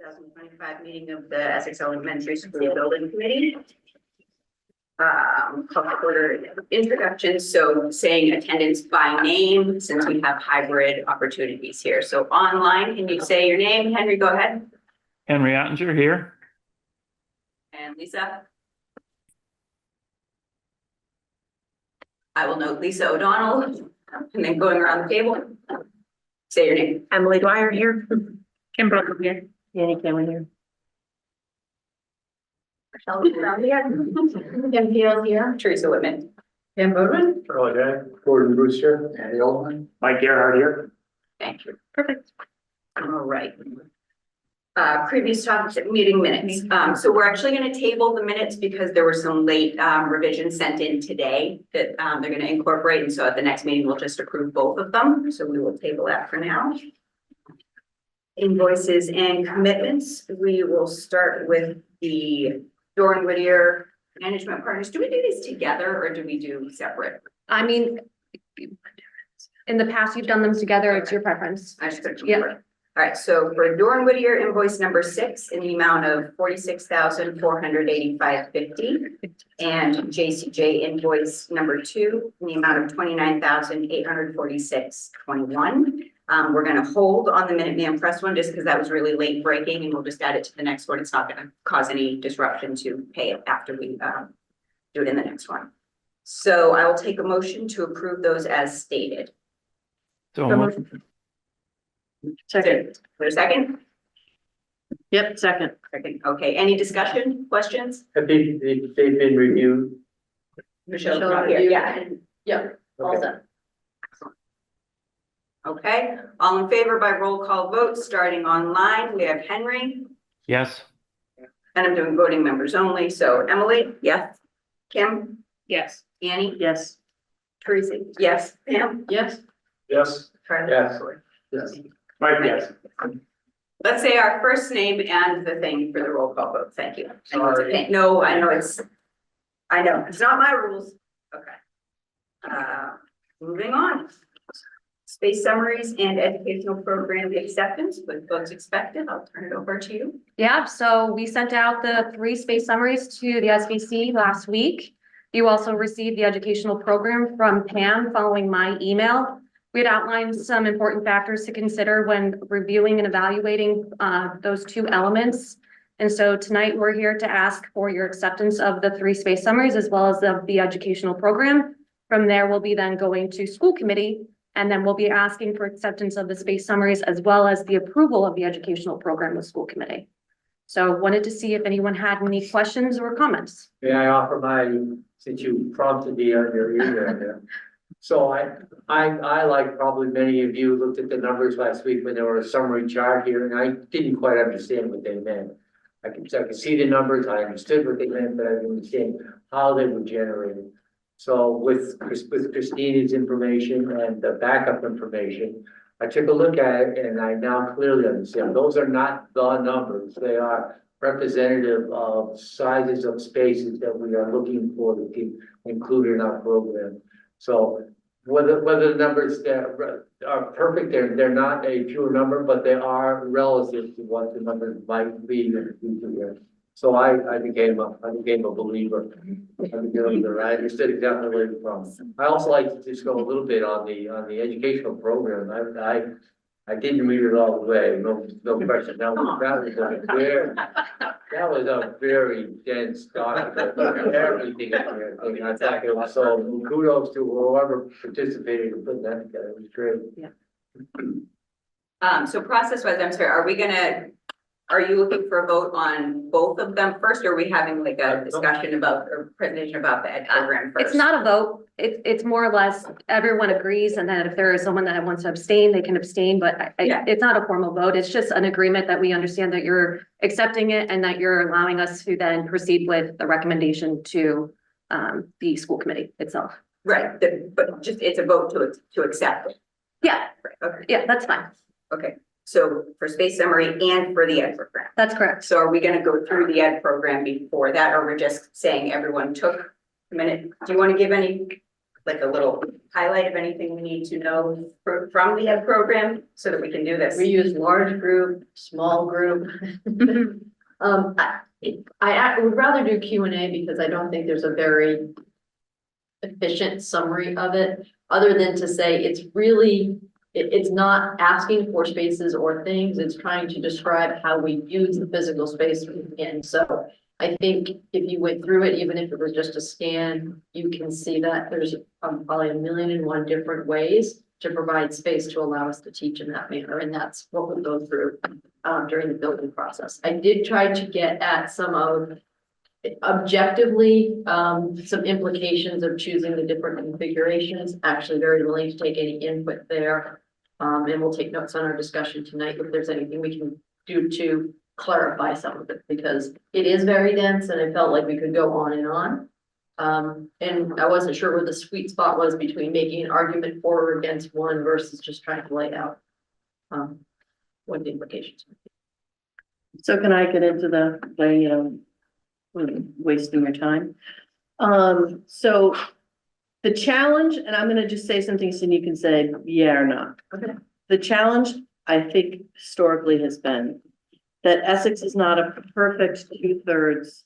2025 meeting of the Essex Elementary School Building Committee. Call to order introduction. So saying attendance by name, since we have hybrid opportunities here. So online, can you say your name? Henry, go ahead. Henry Ottinger here. And Lisa. I will note Lisa O'Donnell, and then going around the table. Say your name. Emily Dwyer here. Kim Brooker here. Annie Cameron here. Kim Field here. Teresa Whitman. Kim Bowman. Gordon Brewster, Andy Oldman. Mike Gerhard here. Thank you. Perfect. All right. Previous topic meeting minutes. So we're actually going to table the minutes because there were some late revisions sent in today that they're going to incorporate. And so at the next meeting, we'll just approve both of them. So we will table that for now. Invoices and commitments. We will start with the Doran Whittier Management Partners. Do we do these together or do we do separate? I mean, in the past, you've done them together. It's your preference. I should. Yeah. All right, so for Doran Whittier invoice number 6 in the amount of $46,485.50 and JCJ invoice number 2 in the amount of $29,846.21. We're going to hold on the Minuteman Press one just because that was really late breaking, and we'll just add it to the next one. It's not going to cause any disruption to pay it after we do it in the next one. So I will take a motion to approve those as stated. Second. For a second? Yep, second. Second. Okay, any discussion, questions? Have they've been reviewed? Michelle's Michelle not here. reviewed. Yeah. Yep, all Okay. set. Okay, all in favor by roll call vote, starting online, we have Henry, Yes. and I'm doing voting members only, so Emily, yes. Kim, Yes. Annie, Yes. Teresa, yes. Pam? Yes. Yes. Charlie? Yes. Yes. Mike, yes. Let's say our first name and the thing for the roll call vote, thank you. I know it's a Sorry. pain. No, I know it's not my rules, okay. Moving on. Space summaries and educational program acceptance with votes expected. I'll turn it over to you. Yeah, so we sent out the 3 space summaries to the SBC last week. You also received the educational program from Pam following my email. We had outlined some important factors to consider when reviewing and evaluating those 2 elements. And so tonight we're here to ask for your acceptance of the 3 space summaries as well as the educational program. From there, we'll be then going to school committee, and then we'll be asking for acceptance of the space summaries as well as the approval of the educational program with school committee. So wanted to see if anyone had any questions or comments. May I offer since you prompted me on your email there. So I like probably many of you looked at the numbers last week when there were a summary chart here, and I didn't quite understand what they meant. I could see the numbers, I understood what they meant, but I didn't understand how they were generated. So with Christina's information and the backup information, I took a look at it and I now clearly understand. Those are not the numbers. They are representative of sizes of spaces that we are looking for to include in our program. So whether the numbers that are perfect, they're not a pure number, but they are relative to what the numbers might be in the future. So I became a believer. I understood exactly where you're from. I also like to just go a little bit on the educational program. I didn't read it all the way, no question. That was a very dense document. Everything in there. I thought it was so kudos to whoever participated in putting that together. It was great. Yeah. So process wise, I'm sorry, are you looking for a vote on both of them first, or are we having like a discussion about or presentation about the ed program first? It's not a vote. It's more or less everyone agrees, and then if there is someone that wants to abstain, they can abstain, but it's not a formal vote. It's just an agreement that we understand that you're accepting it and that you're allowing us to then proceed with the recommendation to the school committee itself. Right, but just it's a vote to accept it. Yeah, Right, okay. yeah, that's fine. Okay, so for space summary and for the ed program. That's correct. So are we going to go through the ed program before that, or we're just saying everyone took a minute? Do you want to give any like a little highlight of anything we need to know from the ed program so that we can do this. We use large group, small group. I would rather do Q and A because I don't think there's a very efficient summary of it, other than to say it's really, it's not asking for spaces or things, it's trying to describe how we use the physical space in. So I think if you went through it, even if it was just a scan, you can see that there's probably 1,000,001 different ways to provide space to allow us to teach in that manner, and that's what we'll go through during the building process. I did try to get at some of objectively some implications of choosing the different configurations. Actually very willing to take any input there, and we'll take notes on our discussion tonight if there's anything we can do to clarify some of it, because it is very dense and I felt like we could go on and on. And I wasn't sure where the sweet spot was between making an argument for or against one versus just trying to lay out what the implications would be. So can I get into the wasting your time? So the challenge, and I'm gonna just say something so you can say yeah or no. Okay. The challenge, I think, historically has been that Essex is not a perfect 2/3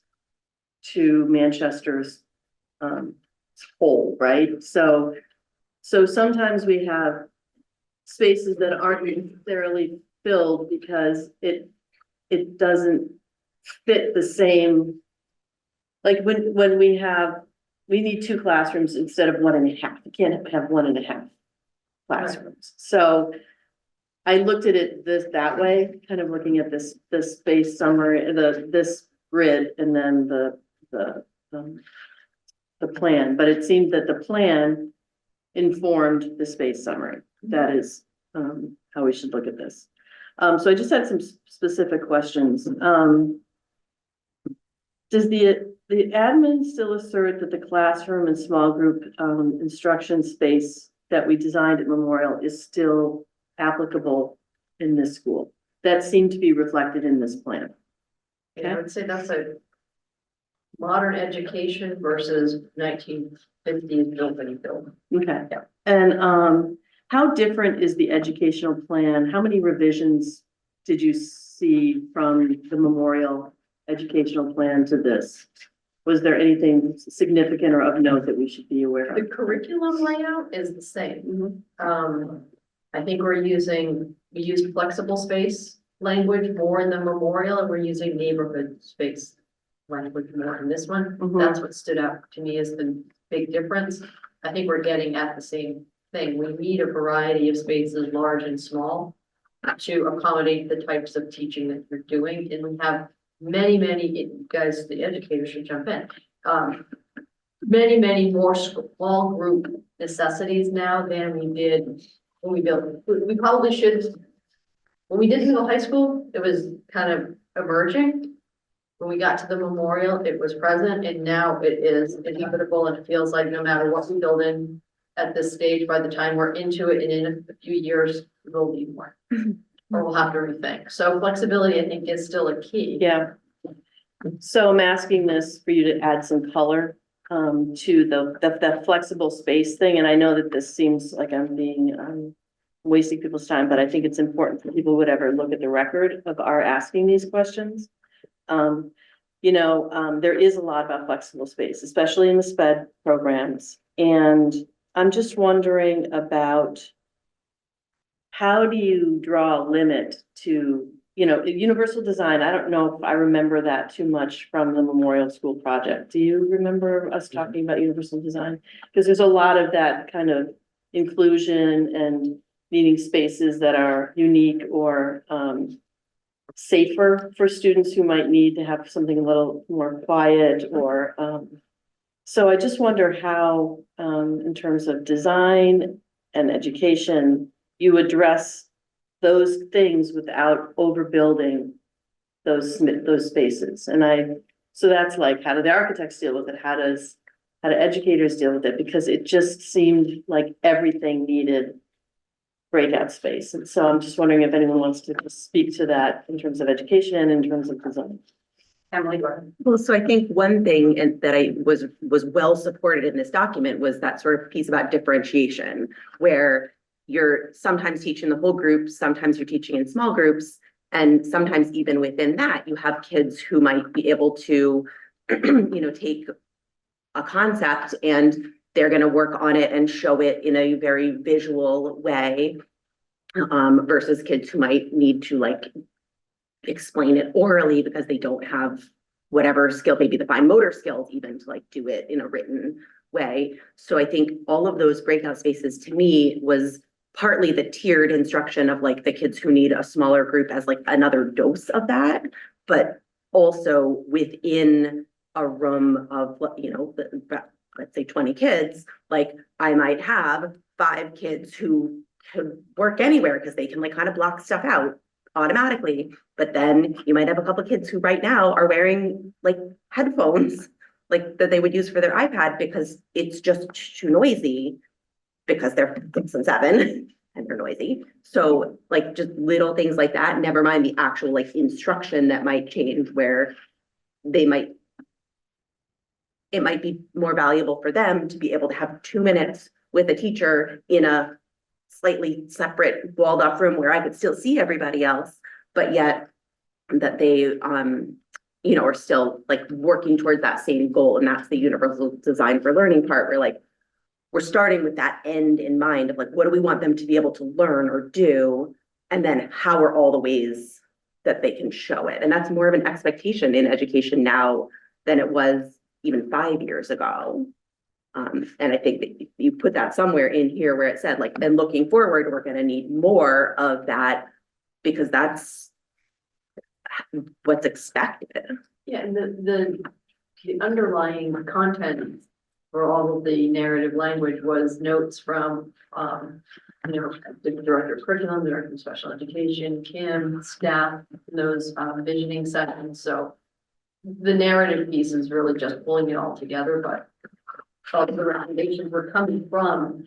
to Manchester's whole, right? So sometimes we have spaces that aren't necessarily filled because it doesn't fit the same. Like when we need 2 classrooms instead of 1.5. You can't have 1.5 classrooms. So I looked at it that way, kind of looking at this space summary, this grid, and then the plan. But it seemed that the plan informed the space summary. That is how we should look at this. So I just had some specific questions. Does the admin still assert that the classroom and small group instruction space that we designed at Memorial is still applicable in this school? That seemed to be reflected in this plan. Yeah, I would say that's a modern education versus 1950s building. Okay. Yeah. And how different is the educational plan? How many revisions did you see from the Memorial educational plan to this? Was there anything significant or of note that we should be aware The of? curriculum layout is the same. I think we used flexible space language more in the Memorial, and we're using neighborhood space language more in this one. Mhm. That's what stood out to me as the big difference. I think we're getting at the same thing. We need a variety of spaces, large and small, to accommodate the types of teaching that you're doing. And we have many guys, the educators should jump in. Many more small group necessities now than we did when we built. We probably should. When we did middle high school, it was kind of emerging. When we got to the Memorial, it was present, and now it is inevitable, and it feels like no matter what we build in at this stage, by the time we're into it and in a few years, we'll need more. Or we'll have to rethink. So flexibility, I think, is still a key. Yeah. So I'm asking this for you to add some color to the flexible space thing. And I know that this seems like I'm being wasting people's time, but I think it's important for people who would ever look at the record of our asking these questions. There is a lot about flexible space, especially in the SPED programs. And I'm just wondering about how do you draw a limit to, universal design? I don't know if I remember that too much from the Memorial School project. Do you remember us talking about universal design? Because there's a lot of that kind of inclusion and needing spaces that are unique or safer for students who might need to have something a little more quiet or so I just wonder how in terms of design and education you address those things without overbuilding those spaces. And so that's like, how do the architects deal with it? How do educators deal with it? Because it just seemed like everything needed breakout space. And so I'm just wondering if anyone wants to speak to that in terms of education and in terms of design. Emily, go ahead. Well, so I think one thing that I was well supported in this document was that sort of piece about differentiation, where you're sometimes teaching the whole group, sometimes you're teaching in small groups, and sometimes even within that, you have kids who might be able to, take a concept and they're going to work on it and show it in a very visual way, versus kids who might need to like explain it orally because they don't have whatever skill, maybe the fine motor skills even to like do it in a written way. So I think all of those breakout spaces to me was partly the tiered instruction of like the kids who need a smaller group as like another dose of that, but also within a room of, let's say 20 kids, like I might have 5 kids who can work anywhere because they can like kind of block stuff out automatically. But then you might have a couple of kids who right now are wearing like headphones, like that they would use for their iPad because it's just too noisy because they're 6 and 7 and they're noisy. So like just little things like that, never mind the actual like instruction that might change where it might be more valuable for them to be able to have 2 minutes with a teacher in a slightly separate walled off room where I could still see everybody else, but yet that they, are still like working towards that same goal. And that's the universal design for learning part where like, we're starting with that end in mind of like, what do we want them to be able to learn or do? And then how are all the ways that they can show it? And that's more of an expectation in education now than it was even 5 years ago. And I think that you put that somewhere in here where it said like, and looking forward, we're going to need more of that because that's what's expected. Yeah, and the underlying content for all of the narrative language was notes from, the director of curriculum, the director of special education, Kim, staff, those visioning sessions. So the narrative piece is really just pulling it all together, but all the recommendations were coming from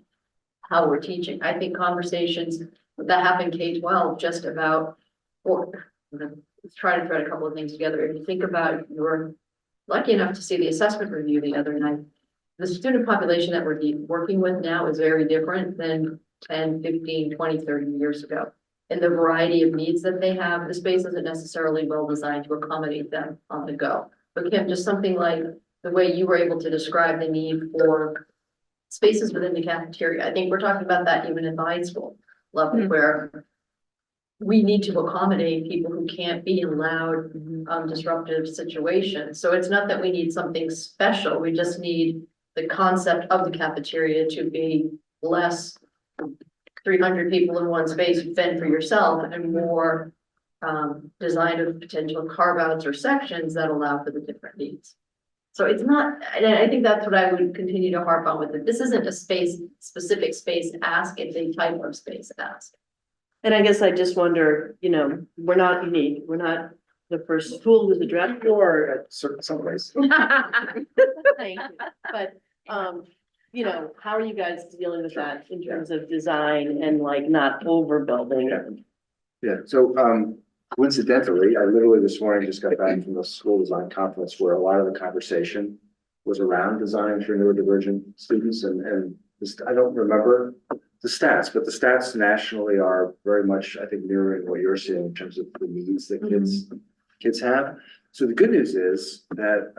how we're teaching. I think conversations that happen K-12 just about, let's try to thread a couple of things together. If you think about, you were lucky enough to see the assessment review the other night. The student population that we're working with now is very different than 10, 15, 20, 30 years ago. And the variety of needs that they have, the space isn't necessarily well designed to accommodate them on the go. But Kim, just something like the way you were able to describe the need for spaces within the cafeteria. I think we're talking about that even at the high school level where we need to accommodate people who can't be in loud, disruptive situations. So it's not that we need something special. We just need the concept of the cafeteria to be less 300 people in one space, you fend for yourself, and more design of potential carve outs or sections that allow for the different needs. So it's not, and I think that's what I would continue to harp on with it. This isn't a specific space ask, it's a type of space ask. And I guess I just wonder, we're not unique. We're not the first school who's addressed. Or at some place. Thank you. But, how are you guys dealing with that in terms of design and like not overbuilding? Yeah, so coincidentally, I literally this morning just got back from the school design conference where a lot of the conversation was around design for neurodivergent students and this, I don't remember the stats, but the stats nationally are very much, I think, mirroring what you're seeing in terms of the needs that kids have. So the good news is that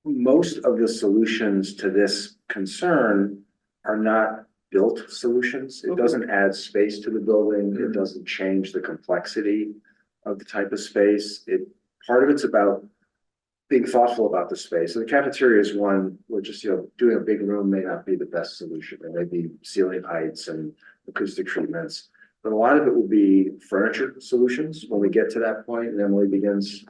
most of the solutions to this concern are not built solutions. It doesn't add space to the building. It doesn't change the complexity of the type of space. Part of it's about being thoughtful about the space. So the cafeteria is one where just, doing a big room may not be the best solution. There may be ceiling heights and acoustic treatments, but a lot of it will be furniture solutions when we get to that point. And Emily begins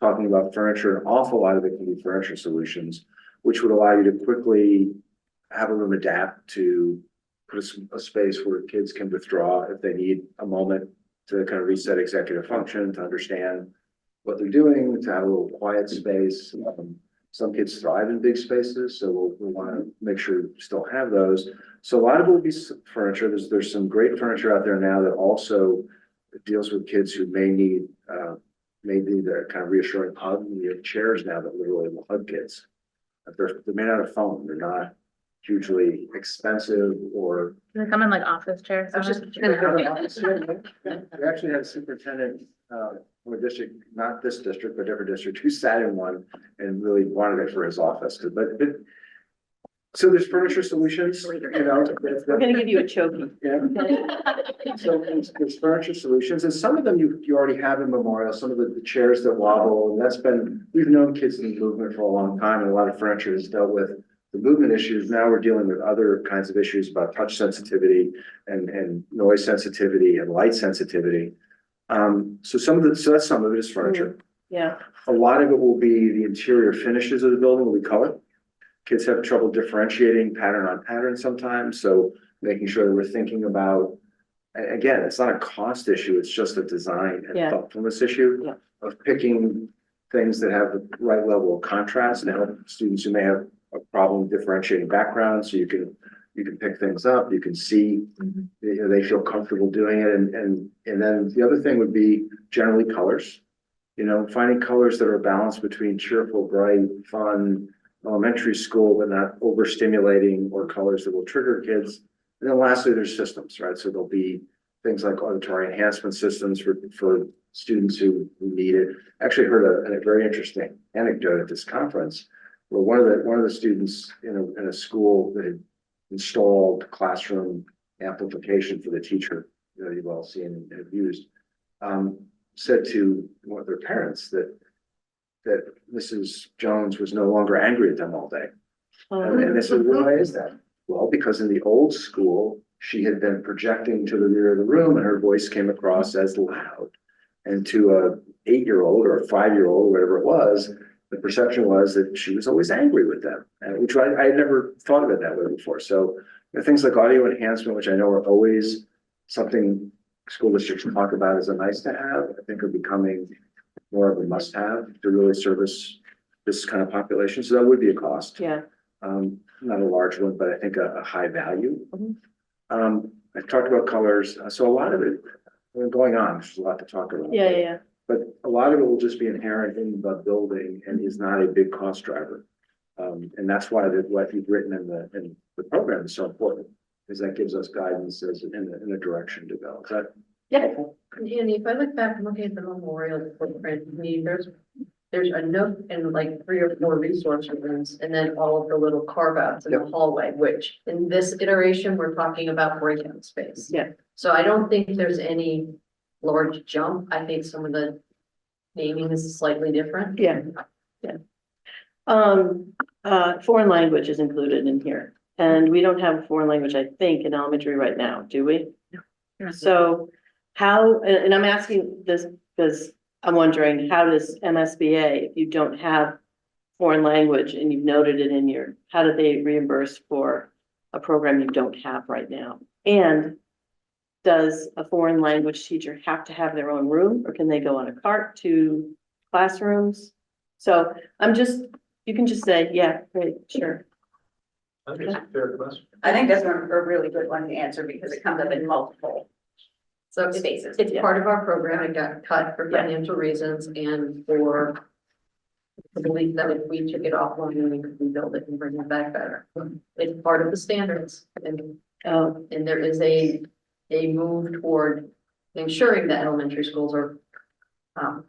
talking about furniture. An awful lot of it can be furniture solutions, which would allow you to quickly have a room adapt to put a space where kids can withdraw if they need a moment to kind of reset executive function, to understand what they're doing, to have a little quiet space. Some kids thrive in big spaces, so we'll want to make sure we still have those. So a lot of it will be furniture. There's some great furniture out there now that also deals with kids who may need maybe the kind of reassuring hug, we have chairs now that literally will hug kids. They're made out of foam, they're not hugely expensive or. They come in like office chairs. I was just- We actually had a superintendent, from a district, not this district, but a different district, who sat in one and really wanted it for his office, but. So there's furniture solutions, you know. We're gonna give you a choky. Yeah. So there's furniture solutions, and some of them you already have in Memorial, some of the chairs that wobble, and that's been, we've known kids in movement for a long time, and a lot of furniture has dealt with the movement issues. Now we're dealing with other kinds of issues about touch sensitivity and noise sensitivity and light sensitivity. So that's some of it is furniture. Yeah, A lot of it will be the interior finishes of the building will be color. Kids have trouble differentiating pattern on pattern sometimes, so making sure that we're thinking about, again, it's not a cost issue, it's just a design and Yeah. thoughtfulness issue Yeah. of picking things that have the right level of contrast and help students who may have a problem differentiating backgrounds, so you can pick things up, you can see, you know, they feel comfortable doing it, and then the other thing would be generally colors. You know, finding colors that are balanced between cheerful, bright, fun, elementary school, but not overstimulating, or colors that will trigger kids. And then lastly, there's systems, right? So there'll be things like auditory enhancement systems for students who need it. Actually heard a very interesting anecdote at this conference where one of the students in a school that had installed classroom amplification for the teacher, you know, you've all seen and used, said to one of their parents that Mrs. Jones was no longer angry at them all day. And they said, well, why is that? Well, because in the old school, she had been projecting to the rear of the room and her voice came across as loud. And to a 8-year-old or a 5-year-old, whatever it was, the perception was that she was always angry with them, and which I had never thought of it that way before. So things like audio enhancement, which I know are always something school districts talk about as a nice to have, I think are becoming more of a must have to really service this kind of population. So that would be a cost. yeah. Not a large one, but I think a high value. Mhm. I've talked about colors. So a lot of it going on, there's a lot to talk about. Yeah. But a lot of it will just be inherent in the building and is not a big cost driver. And that's why what you've written in the program is so important, because that gives us guidance as in a direction to go. Is that? Yeah. And if I look back and looking at the memorial footprint, I mean, there's a nook and like 3 or 4 resource rooms, and then all of the little carve outs in the hallway, which in this iteration, we're talking about breakout space. Yeah. So I don't think there's any large jump. I think some of the naming is slightly different. Yeah. Foreign language is included in here, and we don't have a foreign language, I think, in elementary right now, do we? No. So how, and I'm asking this because I'm wondering, how does MSBA, if you don't have foreign language and you've noted it in your, how do they reimburse for a program you don't have right now? And does a foreign language teacher have to have their own room, or can they go on a cart to classrooms? So you can just say, yeah, great, sure. I think it's a fair question. I think that's a really good one to answer because it comes up in multiple So spaces. it's part of our program. It got cut for financial reasons and for the belief that if we took it offline, we could rebuild it and bring it back better. It's part of the standards, and there is a move toward ensuring that elementary schools are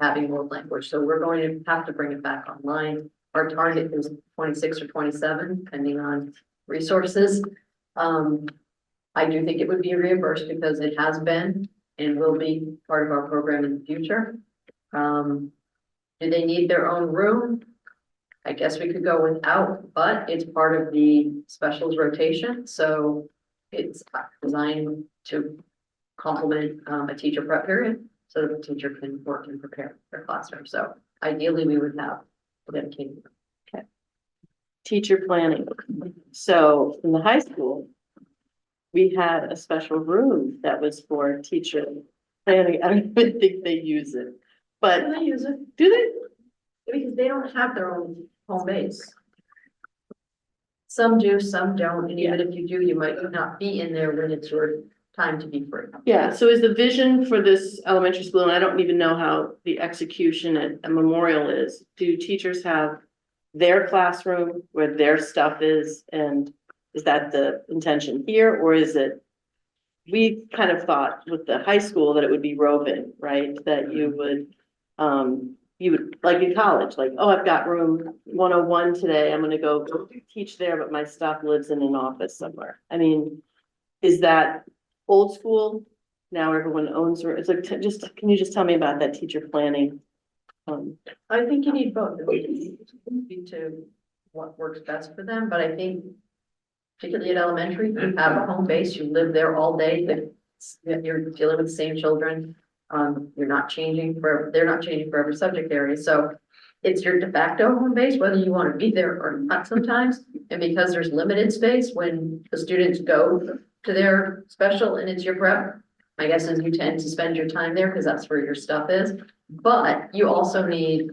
having world language. So we're going to have to bring it back online. Our target is 26 or 27, depending on resources. I do think it would be reimbursed because it has been and will be part of our program in the future. Do they need their own room? I guess we could go without, but it's part of the specials rotation, so it's designed to complement a teacher prep period so that the teacher can work and prepare their classroom. So ideally, we would have a dedicated. Teacher planning. So in the high school, we had a special room that was for teacher planning. I don't even think they use it, but They use it do they? because they don't have their own home base. Some do, some don't, and even if you do, you might not be in there when it's your time to be free. Yeah, so is the vision for this elementary school, and I don't even know how the execution at a Memorial is, do teachers have their classroom where their stuff is, and is that the intention here, or is it? We kind of thought with the high school that it would be roving, right, that you would, like in college, like, oh, I've got room 101 today, I'm gonna go teach there, but my stuff lives in an office somewhere. I mean, is that old school? Now everyone owns, it's like, just, can you just tell me about that teacher planning? I think you need both. Need to what works best for them, but I think particularly at elementary, you have a home base, you live there all day, that you're dealing with the same children. You're not changing for, they're not changing for every subject area, so it's your de facto home base, whether you want to be there or not sometimes. And because there's limited space when the students go to their special and it's your prep, my guess is you tend to spend your time there because that's where your stuff is. But you also need,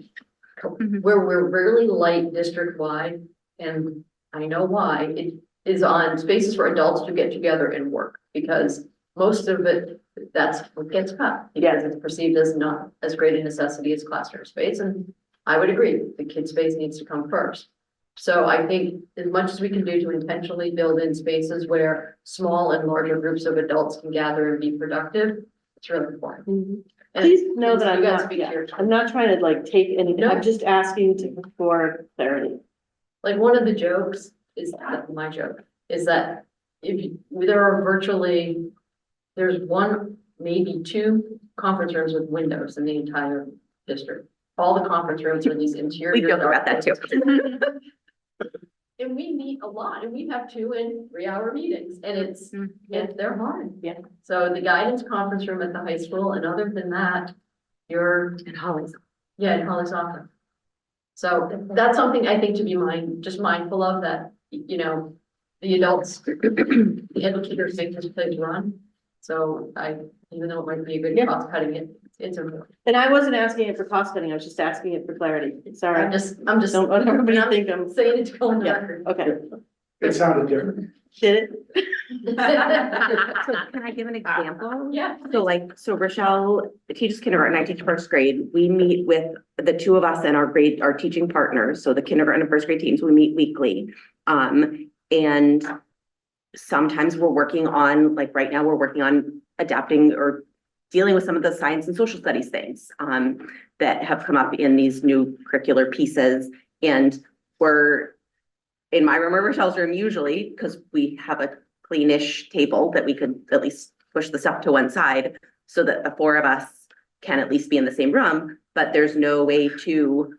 where we're really light district wide, and I know why, it is on spaces for adults to get together and work, because most of it, that's what gets cut. Because it's perceived as not as great a necessity as classroom space, and I would agree, the kid space needs to come first. So I think as much as we can do to intentionally build in spaces where small and larger groups of adults can gather and be productive, it's really important. And Please know that you I'm guys not, speak to your- I'm not trying to like take anything, No. I'm just asking for clarity. Like, one of the jokes is that, my joke, is that there are virtually, there's one, maybe two conference rooms with windows in the entire district. All the conference rooms are these interior. We joke about that too. And we meet a lot, and we have 2 and 3 hour meetings, and and they're hard. Yeah. So the guidance conference room at the high school, and other than that, you're, And Holly's. yeah, in Holly's office. So that's something I think to be just mindful of, that, you know, the adults, the educators make this place run. So even though it might be a good cost cutting it, it's important. And I wasn't asking it for cost cutting, I was just asking it for clarity, sorry. I'm just. Don't let everybody I'm think I'm, saying it to go on the Yeah. record. okay, It sounded different. did it? So can I give an example? Yeah. So Rochelle teaches kindergarten, I teach first grade. We meet with the 2 of us and our teaching partners. So the kindergarten and first grade teams, we meet weekly. And sometimes we're working on, like right now, we're working on adapting or dealing with some of the science and social studies things that have come up in these new curricular pieces. And we're in my room or Rochelle's room usually, because we have a cleanish table that we could at least push the stuff to one side so that the 4 of us can at least be in the same room, but there's no way to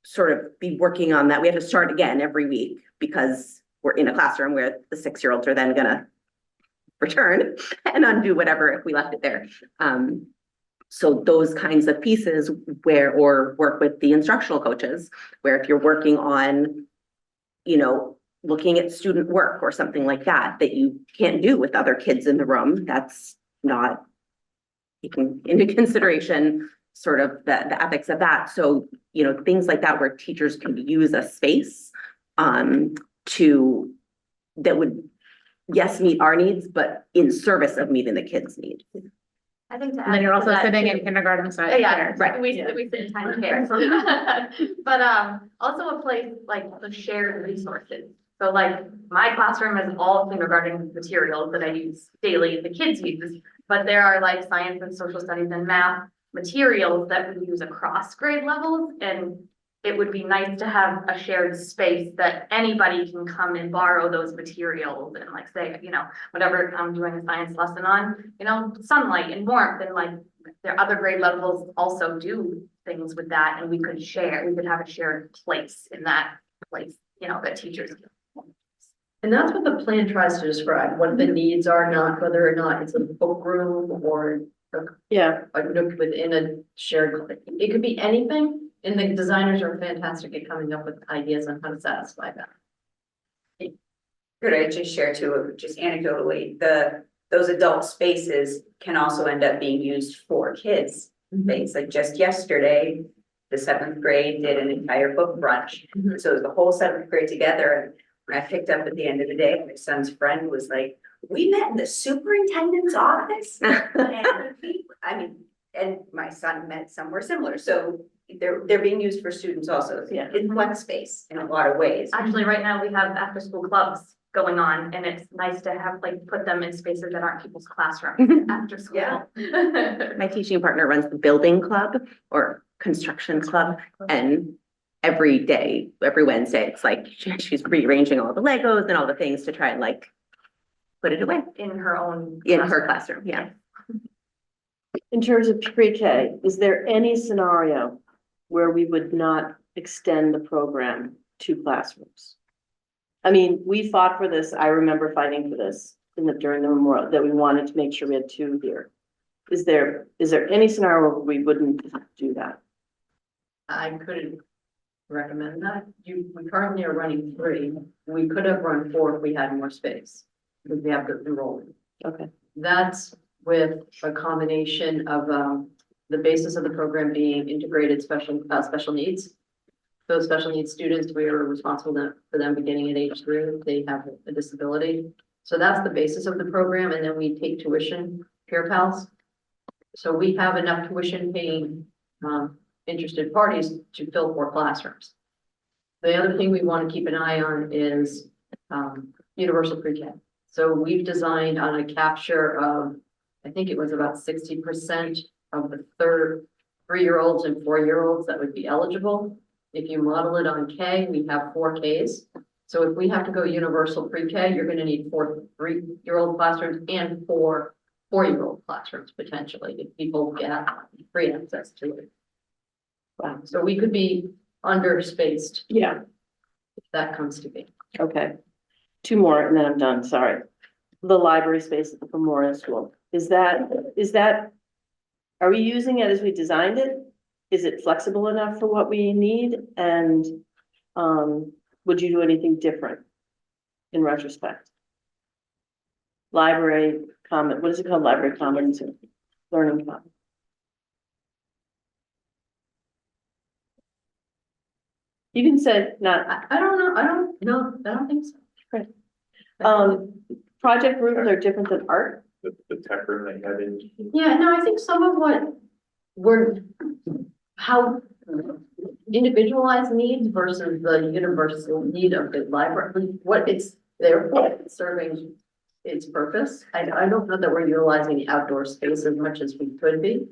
sort of be working on that. We have to start again every week because we're in a classroom where the 6-year-olds are then gonna return and undo whatever if we left it there. So those kinds of pieces or work with the instructional coaches, where if you're working on, you know, looking at student work or something like that, that you can't do with other kids in the room, that's not taking into consideration sort of the ethics of that. So, you know, things like that where teachers can use a space that would, yes, meet our needs, but in service of meeting the kids' needs. I think to And then you're add also to that sitting too- in kindergarten side. Yeah, Right. we sit in tiny chairs. But also a place like the shared resources. So like my classroom is all kindergarten materials that I use daily, the kids use. But there are like science and social studies and math materials that we use across grade levels. And it would be nice to have a shared space that anybody can come and borrow those materials and like say, you know, whatever I'm doing a science lesson on, you know, sunlight and warmth, and like their other grade levels also do things with that, and we could have a shared place in that place, you know, that teachers. And that's what the plan tries to describe, what the needs are, not whether or not it's a book room or Yeah, a nook within a shared, it could be anything. And the designers are fantastic at coming up with ideas on how to satisfy that. Could I just share too, just anecdotally, those adult spaces can also end up being used for kids. Things like just yesterday, the 7th grade did an entire book brunch. So it was the whole 7th grade together. And when I picked up at the end of the day, my son's friend was like, we met in the superintendent's office. And my son met somewhere similar, so they're being used for students also. Yeah. In flex space in a lot of ways. Actually, right now, we have after-school clubs going on, and it's nice to have, like, put them in spaces that aren't people's classrooms after school. My teaching partner runs the building club or construction club, and every day, every Wednesday, it's like she's rearranging all the Legos and all the things to try and like put it away In her own. in her classroom. Yeah. In terms of pre-K, is there any scenario where we would not extend the program to classrooms? I mean, we fought for this. I remember fighting for this during the memorial, that we wanted to make sure we had 2 here. Is there any scenario where we wouldn't do that? I couldn't recommend that. We currently are running 3. We could have run 4 if we had more space, because we have good enrollment. Okay, That's with a combination of, the basis of the program being integrated special needs. Those special needs students, we are responsible for them beginning at age 3. They have a disability. So that's the basis of the program. And then we take tuition, peer pals. So we have enough tuition paying, interested parties to fill 4 classrooms. The other thing we want to keep an eye on is, universal pre-K. So we've designed on a capture of, I think it was about 60% of the 3-year-olds and 4-year-olds that would be eligible. If you model it on K, we have 4 Ks. So if we have to go universal pre-K, you're going to need 4 3-year-old classrooms and 4 4-year-old classrooms potentially, if people get free access to it. wow, So we could be underspaced yeah, if that comes to be. okay. 2 more and then I'm done, sorry. The library space at the Memorial School, is that, are we using it as we designed it? Is it flexible enough for what we need? And, would you do anything different in retrospect? Library common, what is it called? Library commons, learning commons. You can say not, I don't know. I don't think so. project rooms are different than art. The tech room they had in. Yeah, no, I think some of what how individualized needs versus the universal need of the library, what it's there for, it's serving its purpose. I don't know that we're utilizing the outdoor space as much as we could be.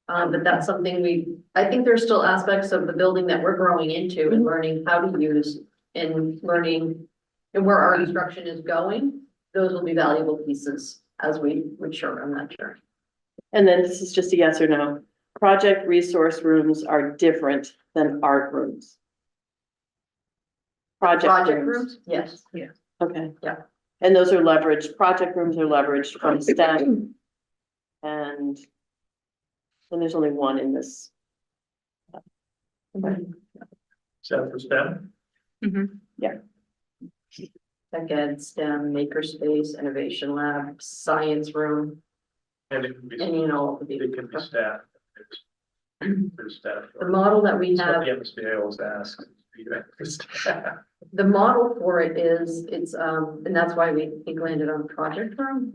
But that's something I think there's still aspects of the building that we're growing into and learning how to use and learning and where our instruction is going. Those will be valuable pieces as we mature on that journey. And then this is just a yes or no. Project resource rooms are different than art rooms. Project rooms. Yes. Okay. Yeah. And those are leveraged, project rooms are leveraged from STEM. And then there's only one in this. Okay. Except for STEM. Tech ed, STEM, makerspace, innovation lab, science room, And it can be, and you know, it can be staff. There's staff. the model that we have. The MSBA always asks. Feedback for staff. The model for it is, and that's why we landed on project room,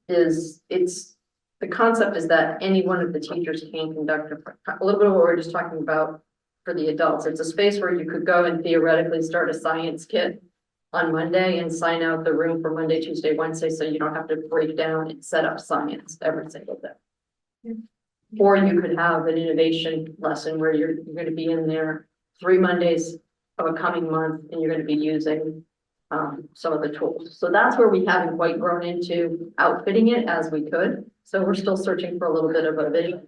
the concept is that any one of the teachers can conduct a little bit of what we're just talking about for the adults. It's a space where you could go and theoretically start a science kit on Monday and sign out the room for Monday, Tuesday, Wednesday, so you don't have to break down and set up science every single day. Or you could have an innovation lesson where you're going to be in there 3 Mondays of a coming month, and you're going to be using some of the tools. So that's where we haven't quite grown into outfitting it as we could. So we're still searching for a little bit of a vision.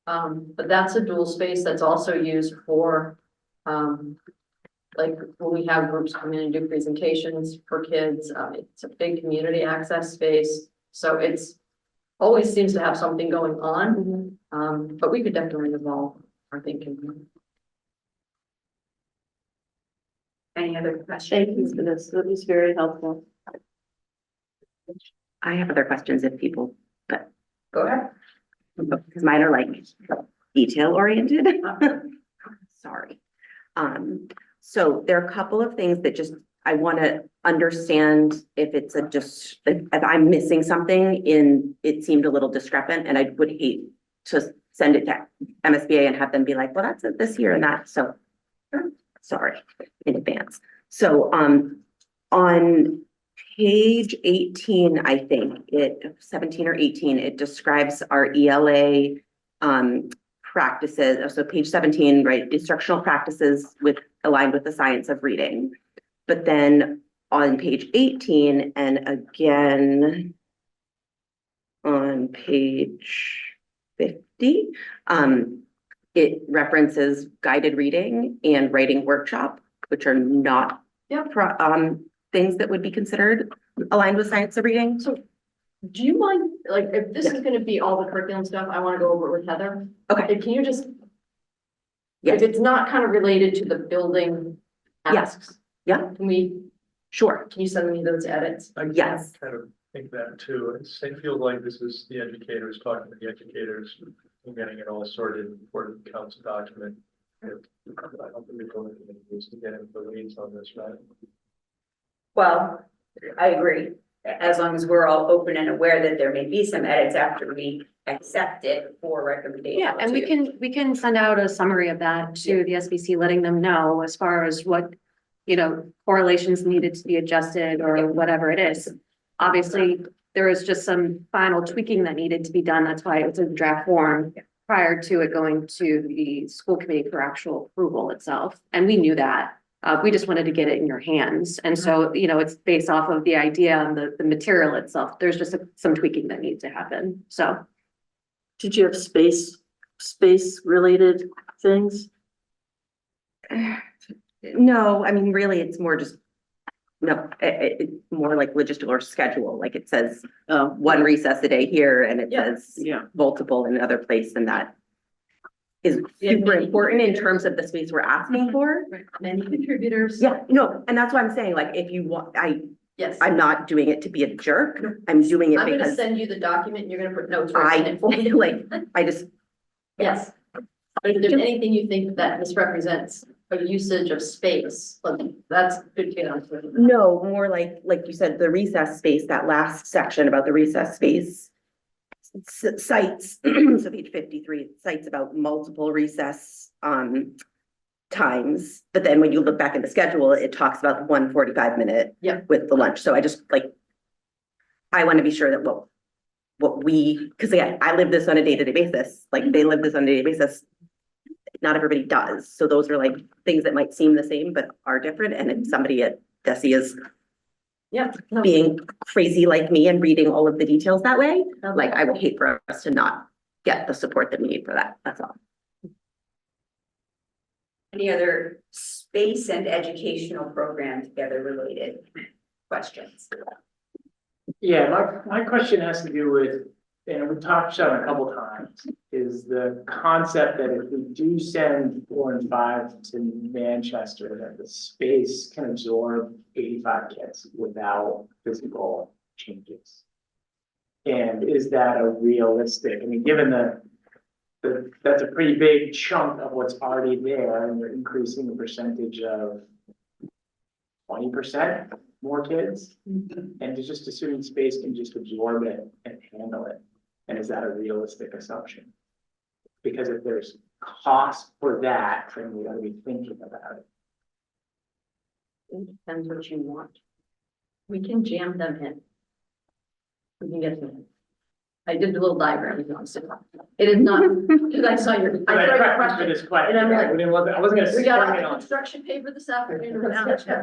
But that's a dual space that's also used for, like when we have groups come in and do presentations for kids. It's a big community access space. So it's always seems to have something going on. But we could definitely evolve our thinking. Any other questions? Thank you for this. That was very helpful. I have other questions if people, Go ahead. because mine are like detail oriented. Sorry. So there are a couple of things that just I want to understand if it's if I'm missing something it seemed a little discrepant, and I would hate to send it to MSBA and have them be like, well, that's it this year and that, so. Sorry in advance. So, on page 18, I think 17 or 18, it describes our ELA, practices. So page 17, right, instructional practices aligned with the science of reading. But then on page 18 and again on page 50, it references guided reading and writing workshop, which are not things that would be considered aligned with science of reading. So do you mind, like, if this is gonna be all the curriculum stuff, I wanna go over it with Heather. Okay. Can you just, Yes. if it's not kind of related to the building Yes. asks? Yeah. Sure. Can you send me those edits? I Yes. kind of think that too. It feels like this is the educators talking to the educators and getting it all sorted before it becomes a document. I don't think we're going to get into the weeds on this, right? Well, I agree, as long as we're all open and aware that there may be some edits after we accept it for recommendation. Yeah, and we can send out a summary of that to the SBC, letting them know as far as what, correlations needed to be adjusted or whatever it is. Obviously, there is just some final tweaking that needed to be done. That's why it was in draft form prior to it going to the school committee for actual approval itself. And we knew that. We just wanted to get it in your hands. And so, it's based off of the idea and the material itself. There's just some tweaking that needs to happen. So. Did you have space related things? No, I mean, really, it's more just, it's more like logistical or schedule, like it says, one recess a day here, and it says multiple in another place, and that is super important in terms of the space we're asking for. Right. Many contributors. Yeah, no, and that's why I'm saying, like, if you want, Yes. I'm not doing it to be a jerk, I'm doing it I'm gonna because send you the document and you're gonna put notes right in I, it for me. like, I just, Yes. But if there's anything you think that misrepresents a usage of space, that's good to get onto. no, more like you said, the recess space, that last section about the recess space. Cites, so page 53, cites about multiple recess, times, but then when you look back at the schedule, it talks about 1 45-minute with the lunch. So I just I want to be sure that what we, because again, I live this on a day-to-day basis, like they live this on a day-to-day basis. Not everybody does. So those are like things that might seem the same, but are different. And if somebody at DESE is being crazy like me and reading all of the details that way, like I would hate for us to not get the support that we need for that. That's all. Any other space and educational program together related questions? Yeah, my question has to do with, and we touched on a couple times, is the concept that if we do send 4 and 5 to Manchester, that the space can absorb 85 kids without physical changes. And is that a realistic, I mean, given that's a pretty big chunk of what's already there, and you're increasing the percentage of 20% more kids, and just assuming space can just absorb it and handle it. And is that a realistic assumption? Because if there's cost for that, then we ought to be thinking about it. It depends what you want. We can jam them in. We can get them in. I did a little diagram, if you want to see. It is not, because I saw your, I saw your question. This question, And I'm like, I wasn't gonna we got spring it a on, construction paper this afternoon.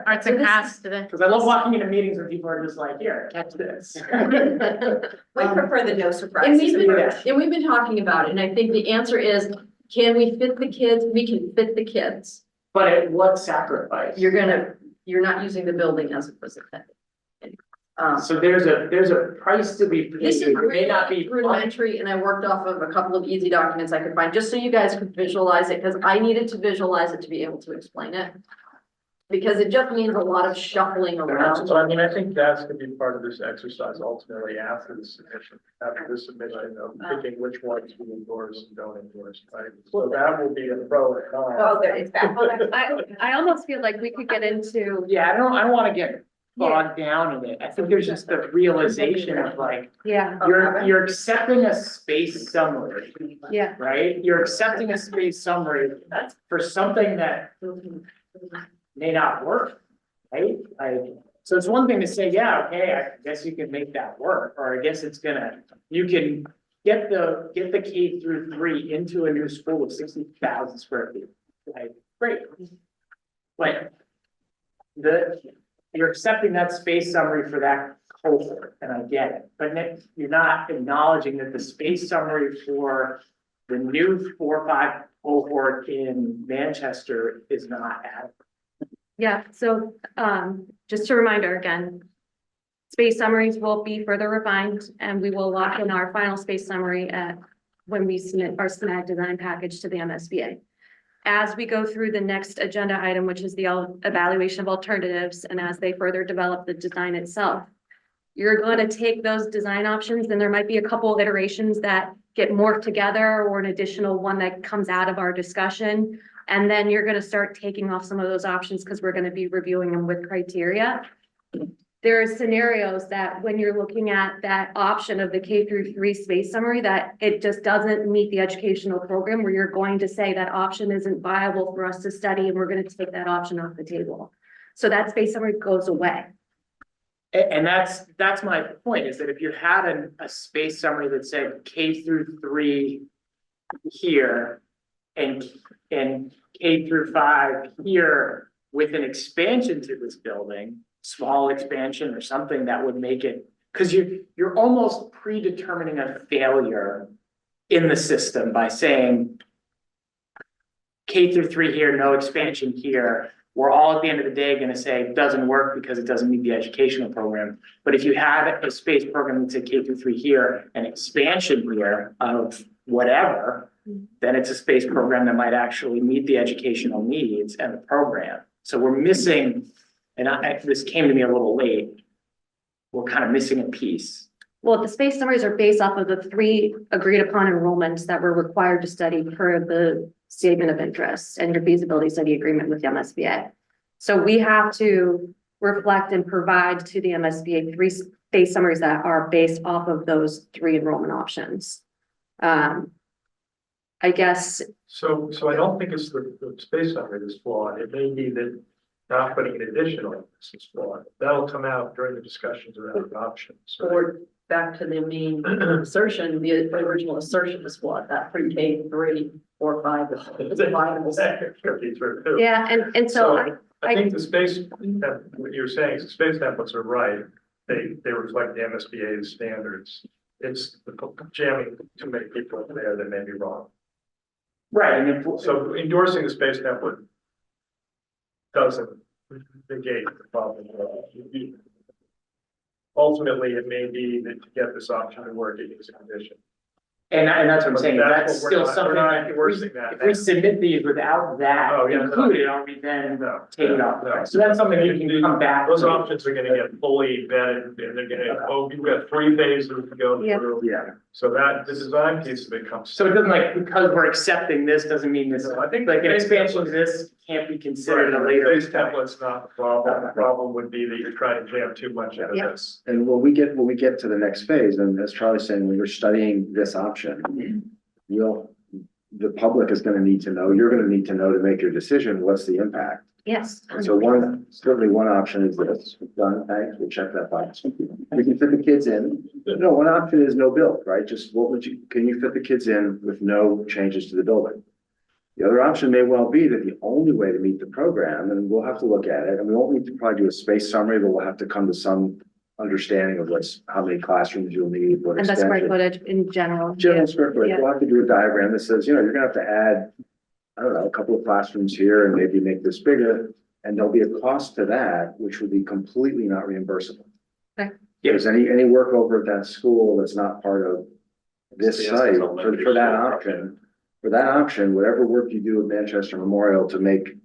Arts and crafts today. because I love walking into meetings where people are just like, here, catch this. We prefer the no And surprises. we've been talking about it, and I think the answer is, can we fit the kids? We can fit the kids. But at what sacrifice? You're not using the building as a facility. So there's a price to be paid. This is It may not really be rudimentary, and I worked off of a couple of easy documents I could find, just so you guys could visualize it, because I needed to visualize it to be able to explain it. Because it just means a lot of shuffling around. So I mean, I think that's gonna be part of this exercise ultimately after the submission, of picking which ones we endorse and don't endorse, right? So that will be a pro and con. Oh, there, it's back. I almost feel like we could get into, Yeah, I don't wanna get bogged down in it. I think there's just the realization of like, yeah, you're accepting a space summary, yeah. right? You're accepting a space summary for something that may not work, right? Like, so it's one thing to say, yeah, okay, I guess you can make that work, or I guess you can get the K through 3 into a new school of 60,000 square feet. Like, great. But you're accepting that space summary for that cohort, and I get it, but then you're not acknowledging that the space summary for the new 4-5 cohort in Manchester is not adequate. Yeah, so just a reminder again, space summaries will be further refined and we will lock in our final space summary at when we submit our schematic design package to the MSBA. As we go through the next agenda item, which is the evaluation of alternatives, and as they further develop the design itself, you're going to take those design options, and there might be a couple of iterations that get morphed together or an additional one that comes out of our discussion. And then you're going to start taking off some of those options because we're going to be reviewing them with criteria. There are scenarios that when you're looking at that option of the K through 3 space summary, that it just doesn't meet the educational program, where you're going to say that option isn't viable for us to study and we're going to take that option off the table. So that space summary goes away. And that's my point, is that if you had a space summary that said K through 3 here and K through 5 here with an expansion to this building, small expansion or something that would make it, because you're almost predetermining a failure in the system by saying K through 3 here, no expansion here. We're all at the end of the day going to say it doesn't work because it doesn't meet the educational program. But if you had a space program that said K through 3 here, an expansion here of whatever, then it's a space program that might actually meet the educational needs and the program. So we're missing, and this came to me a little late, we're kind of missing a piece. Well, the space summaries are based off of the 3 agreed upon enrollments that we're required to study per the statement of interest and your feasibility study agreement with the MSBA. So we have to reflect and provide to the MSBA 3 space summaries that are based off of those 3 enrollment options. I guess. So I don't think it's the space summary that's flawed. It may be that not putting an additional is flawed. That'll come out during the discussions around options. Or back to the main assertion, the original assertion is what, that pre-K 3, 4, 5 is viable. Yeah, and so I think the space, what you're saying is the space templates are right. They reflect the MSBA's standards. It's the jamming too many people in there that may be wrong. Right, and So endorsing the space template doesn't negate the problem. Ultimately, it may be that to get this option to work, it needs a condition. And that's what I'm saying, that's what we're still not- something we're not that endorsing that if we submit these without that Oh, yeah, no. included, are we then No. take it off? No. So that's something we can come back Those to. options are gonna get fully vetted, and they're gonna, we've got 3 phases to go Yeah. through. Yeah. So that, the design piece of it comes. So it doesn't like, because we're accepting this, doesn't mean this, No, I think like an the expansion of this can't be considered a Right, later. the base template's not the problem. The problem would be that you're trying to jam too much into Yeah. this. And when we get to the next phase, and as Charlie's saying, when you're studying this option, the public is gonna need to know, you're gonna need to know to make your decision, what's the impact? yes. So certainly one option is this, done, thanks, we'll check that box. We can fit the kids in. No, one option is no build, right? Just can you fit the kids in with no changes to the building? The other option may well be that the only way to meet the program, and we'll have to look at it, and we won't need to probably do a space summary, but we'll have to come to some understanding of how many classrooms you'll need, what And that's square extension. footage in general. General square footage, Yeah. we'll have to do a diagram that says, you're gonna have to add, I don't know, a couple of classrooms here and maybe make this bigger. And there'll be a cost to that, which would be completely not reimbursable. Okay. There's any work over at that school that's not part of this Yes, site, it's all for that option, whatever work you do at Manchester Memorial to make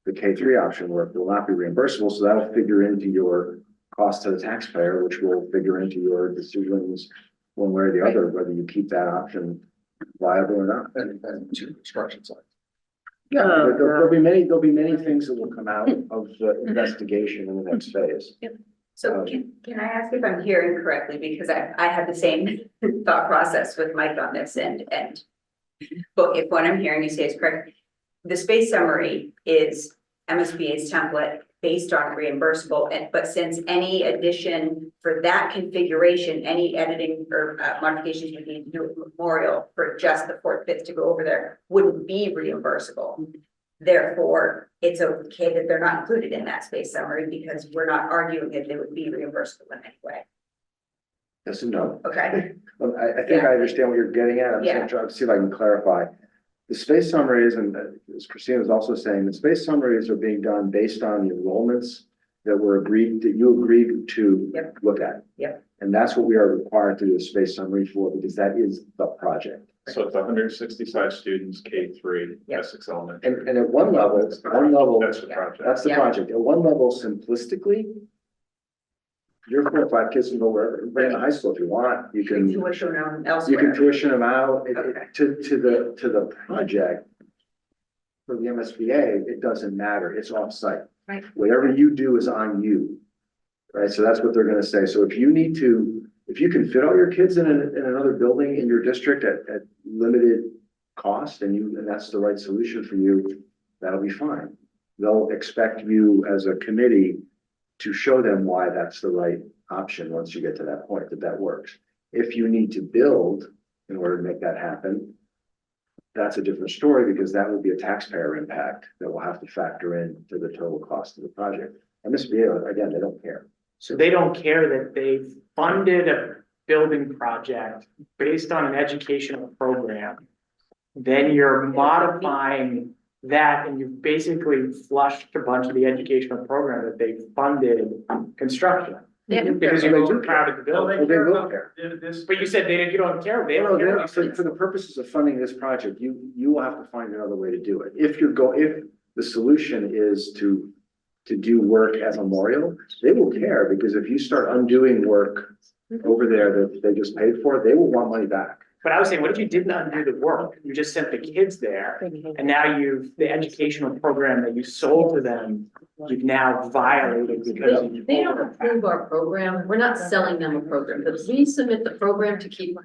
the K3 option work will not be reimbursable, so that'll figure into your cost to the taxpayer, which will figure into your decisions one way or the other, whether you keep that option viable or not. And to the construction side. Yeah, there'll be many things that will come out of the investigation in the next phase. So can I ask if I'm hearing correctly, because I have the same thought process with Mike on this but if what I'm hearing you say is correct, the space summary is MSBA's template based on reimbursable, but since any addition for that configuration, any editing or modifications you need to do with Memorial for just the 4th, 5th to go over there wouldn't be reimbursable. Therefore, it's okay that they're not included in that space summary because we're not arguing that they would be reimbursable in any way. Yes and no. Okay. Well, I think I understand what you're getting at. I'm just gonna try to see if I can clarify. The space summaries, and as Christina was also saying, the space summaries are being done based on the enrollments that you agreed to look at. Yep. And that's what we are required to do a space summary for, because that is the project. So it's 165 students, K3, Yep. Essex Elementary. And at one level, That's the project. that's the Yeah. project. At one level, simplistically, your 4 or 5 kids can go wherever, right in the high school if you want. You can. Tuition them You elsewhere. can tuition them out. Okay. To the project. For the MSBA, it doesn't matter. It's off-site. Right. Whatever you do is on you. Right, so that's what they're gonna say. So if you can fit all your kids in another building in your district at limited cost and that's the right solution for you, that'll be fine. They'll expect you as a committee to show them why that's the right option once you get to that point, that works. If you need to build in order to make that happen, that's a different story because that would be a taxpayer impact that will have to factor in to the total cost of the project. MSBA, again, they don't care. So they don't care that they've funded a building project based on an educational program. Then you're modifying that and you've basically flushed a bunch of the educational program that they funded construction. Because you overcrowded the Well, building. they care will about care. this. But you said you don't care, they No, don't care. no, for the purposes of funding this project, you will have to find another way to do it. If the solution is to do work at Memorial, they will care because if you start undoing work over there that they just paid for, they will want money back. But I was saying, what if you didn't undo the work? You just sent the kids there and now the educational program that you sold to them, you've now violated because. They don't approve our program, we're not selling them a program, but we submit the program to keep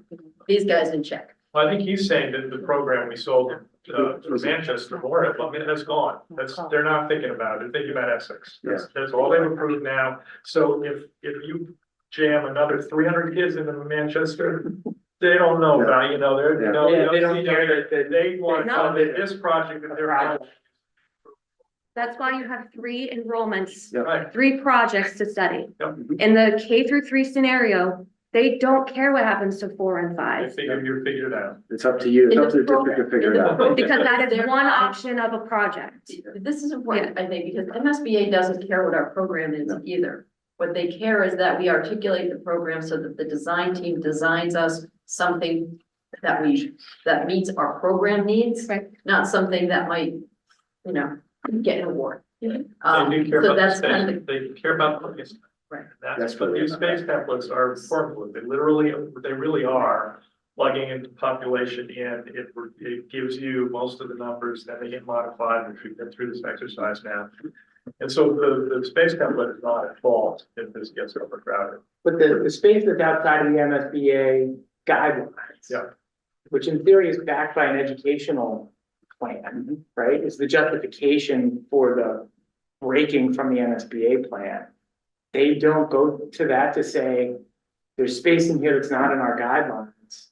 these guys in check. Well, I think he's saying that the program we sold for Manchester, Memorial, I mean, that's gone. They're not thinking about it. They're thinking about Essex. That's all they've approved now. So if you jam another 300 kids into Manchester, they don't know about, they're, Yeah, they don't care that they want to fund this project that they're. That's why you have 3 enrollments, Right. 3 projects to study. Yep. In the K-3 scenario, they don't care what happens to 4 and I 5. figure you're figured out. It's up to you. It's up to the district to figure it out. Because that is They're one not- option of a project. This is important, I think, because MSBA doesn't care what our program is either. What they care is that we articulate the program so that the design team designs us something that meets our program needs, Right. not something that might, get an award. They do care So about the that's kind of, space, they care about the place. Right. That's what these space templates are important with. They really are plugging into population in. It gives you most of the numbers that they get modified, which we've been through this exercise now. And so the space template is not at fault if this gets overcrowded. But the space that's outside of the MSBA guidelines. Yeah. Which in theory is backed by an educational plan, right? Is the justification for the breaking from the MSBA plan. They don't go to that to say, there's space in here that's not in our guidelines.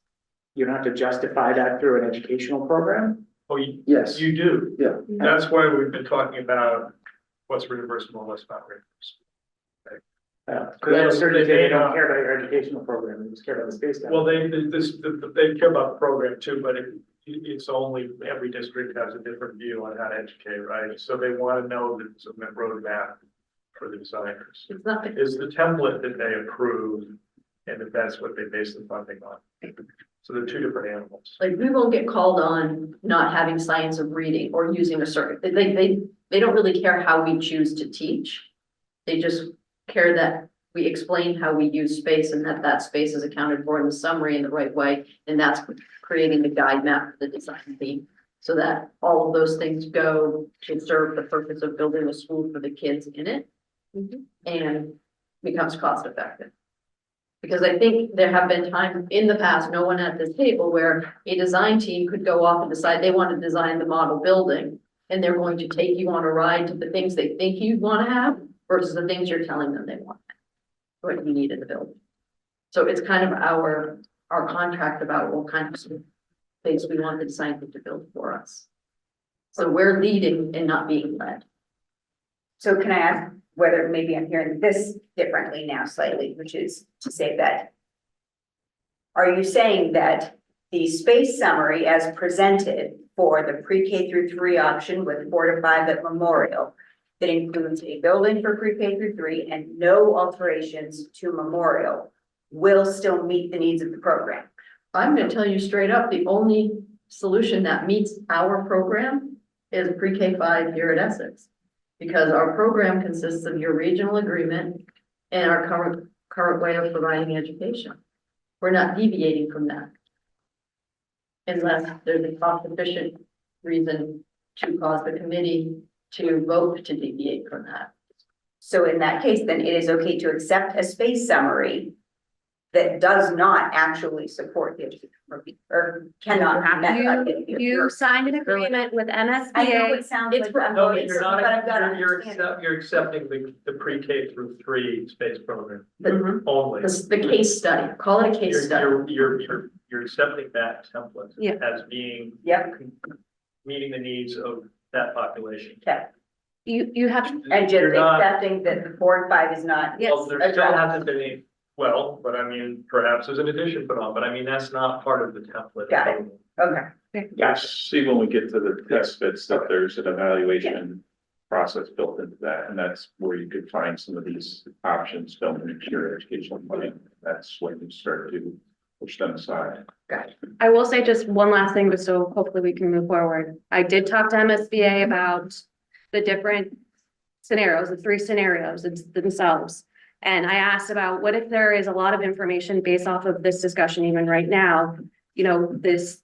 You don't have to justify that through an educational program. Oh, Yes. you do. Yeah. That's why we've been talking about what's reimbursable and what's not reimbursable. Because I was certainly say they don't care about your educational program, they just care about the space. Well, they care about the program too, but it's only, every district has a different view on how to educate, right? So they want to know that it's a roadmap for the designers. it's not, Is the template that they approve, and if that's what they base the funding on. So they're two different animals. Like, we won't get called on not having science of reading or using a certain, they don't really care how we choose to teach. They just care that we explain how we use space and that that space is accounted for in the summary in the right way. And that's creating the guide map for the design theme. So that all of those things go to serve the purpose of building a school for the kids in it. And becomes cost effective. Because I think there have been times in the past, no one at this table, where a design team could go off and decide they want to design the model building. And they're going to take you on a ride to the things they think you want to have versus the things you're telling them they want. What you need in the building. So it's kind of our contract about what kind of things we want the design team to build for us. So we're leading and not being led. So can I ask whether maybe I'm hearing this differently now slightly, which is to say that, are you saying that the space summary as presented for the pre-K through 3 option with 4 to 5 at Memorial, that includes a building for pre-K through 3 and no alterations to Memorial, will still meet the needs of the program? I'm gonna tell you straight up, the only solution that meets our program is pre-K 5 here at Essex. Because our program consists of your regional agreement and our current way of providing education. We're not deviating from that. Unless there's a cost efficient reason to cause the committee to vote to deviate from that. So in that case, then it is okay to accept a space summary that does not actually support the education or cannot. You signed an agreement with I know MSBA. it sounds It's like. I'm No, voting you're for- not, but I've gotta understand it. you're accepting the pre-K through 3 space program The, only. the case study, call it a case study. You're accepting that template Yeah. as being. Yep. Meeting the needs of that population. Okay, You have, and just You're not- accepting that the 4 and 5 is not. Yes. Well, there still hasn't been any, well, but I mean, perhaps there's an addition put on, but I mean, that's not part of the template. Got it. Okay, You'll see when we get to the test bits that there's an evaluation process built into that, and that's where you could find some of these options don't meet your educational plan. That's when you start to push them aside. I will say just one last thing, but so hopefully we can move forward. I did talk to MSBA about the different scenarios, the 3 scenarios themselves. And I asked about what if there is a lot of information based off of this discussion, even right now, you know, this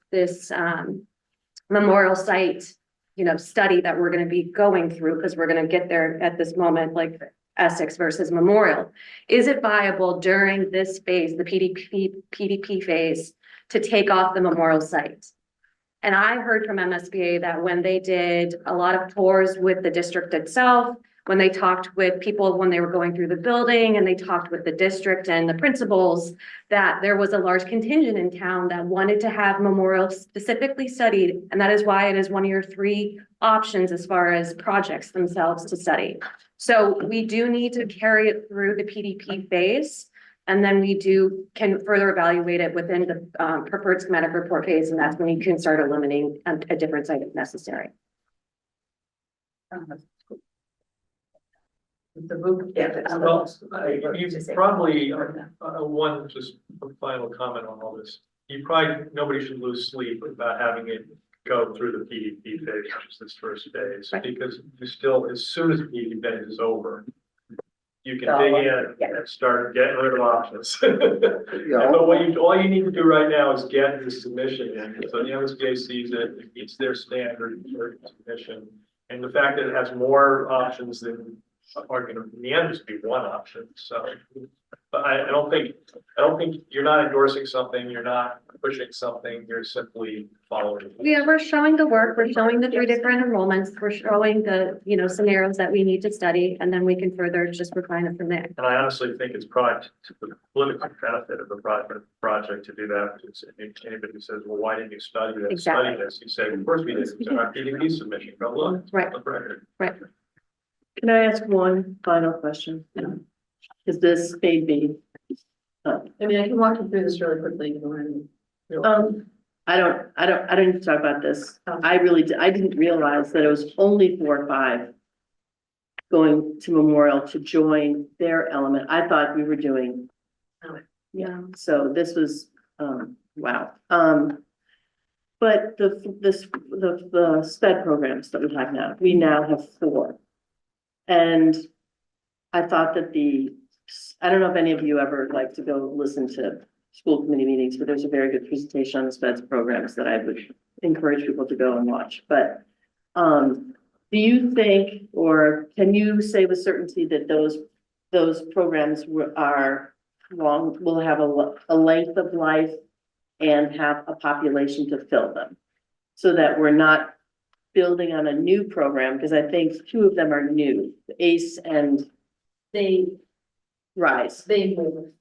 memorial site, you know, study that we're going to be going through, because we're going to get there at this moment, like Essex versus Memorial. Is it viable during this phase, the PDP phase, to take off the memorial site? And I heard from MSBA that when they did a lot of tours with the district itself, when they talked with people, when they were going through the building and they talked with the district and the principals, that there was a large contingent in town that wanted to have memorial specifically studied. And that is why it is one of your 3 options as far as projects themselves to study. So we do need to carry it through the PDP phase. And then we can further evaluate it within the preferred schematic report phase. And that's when you can start eliminating a different site if necessary. The book, Well, you probably, one, just a final comment on all this. Nobody should lose sleep about having it go through the PDP phase, which is this first phase, Right. because you still, as soon as the PDP phase is over, you can dig in and start getting rid of options. Yeah, But all you need to do right now is get the submission in, so the MSBA sees it meets their standard for submission. And the fact that it has more options than are gonna, in the end, just be one option, so. But I don't think you're not endorsing something, you're not pushing something, you're simply following. Yeah, we're showing the work, we're showing the 3 different enrollments, we're showing the, you know, scenarios that we need to study, and then we can further just refine it from there. And I honestly think it's probably to the political benefit of the project to do that, because anybody who says, well, why didn't you study this, Exactly. study this? You say, of course we did, it's in our PDP submission, go look. Right. Look record. Can I ask one final question? Is this maybe? I mean, I can walk you through this really quickly. If you want. I don't need to talk about this. I didn't realize that it was only 4 or 5 going to Memorial to join their element. I thought we were doing. Yeah. So this was, wow. But the SPED programs that we have now, we now have 4. And I thought that I don't know if any of you ever like to go listen to school committee meetings, but there's a very good presentation on the SPED programs that I would encourage people to go and watch. But do you think, or can you say with certainty that those programs are long, will have a length of life and have a population to fill them? So that we're not building on a new program, because I think 2 of them are new, ACE and RISE. They move.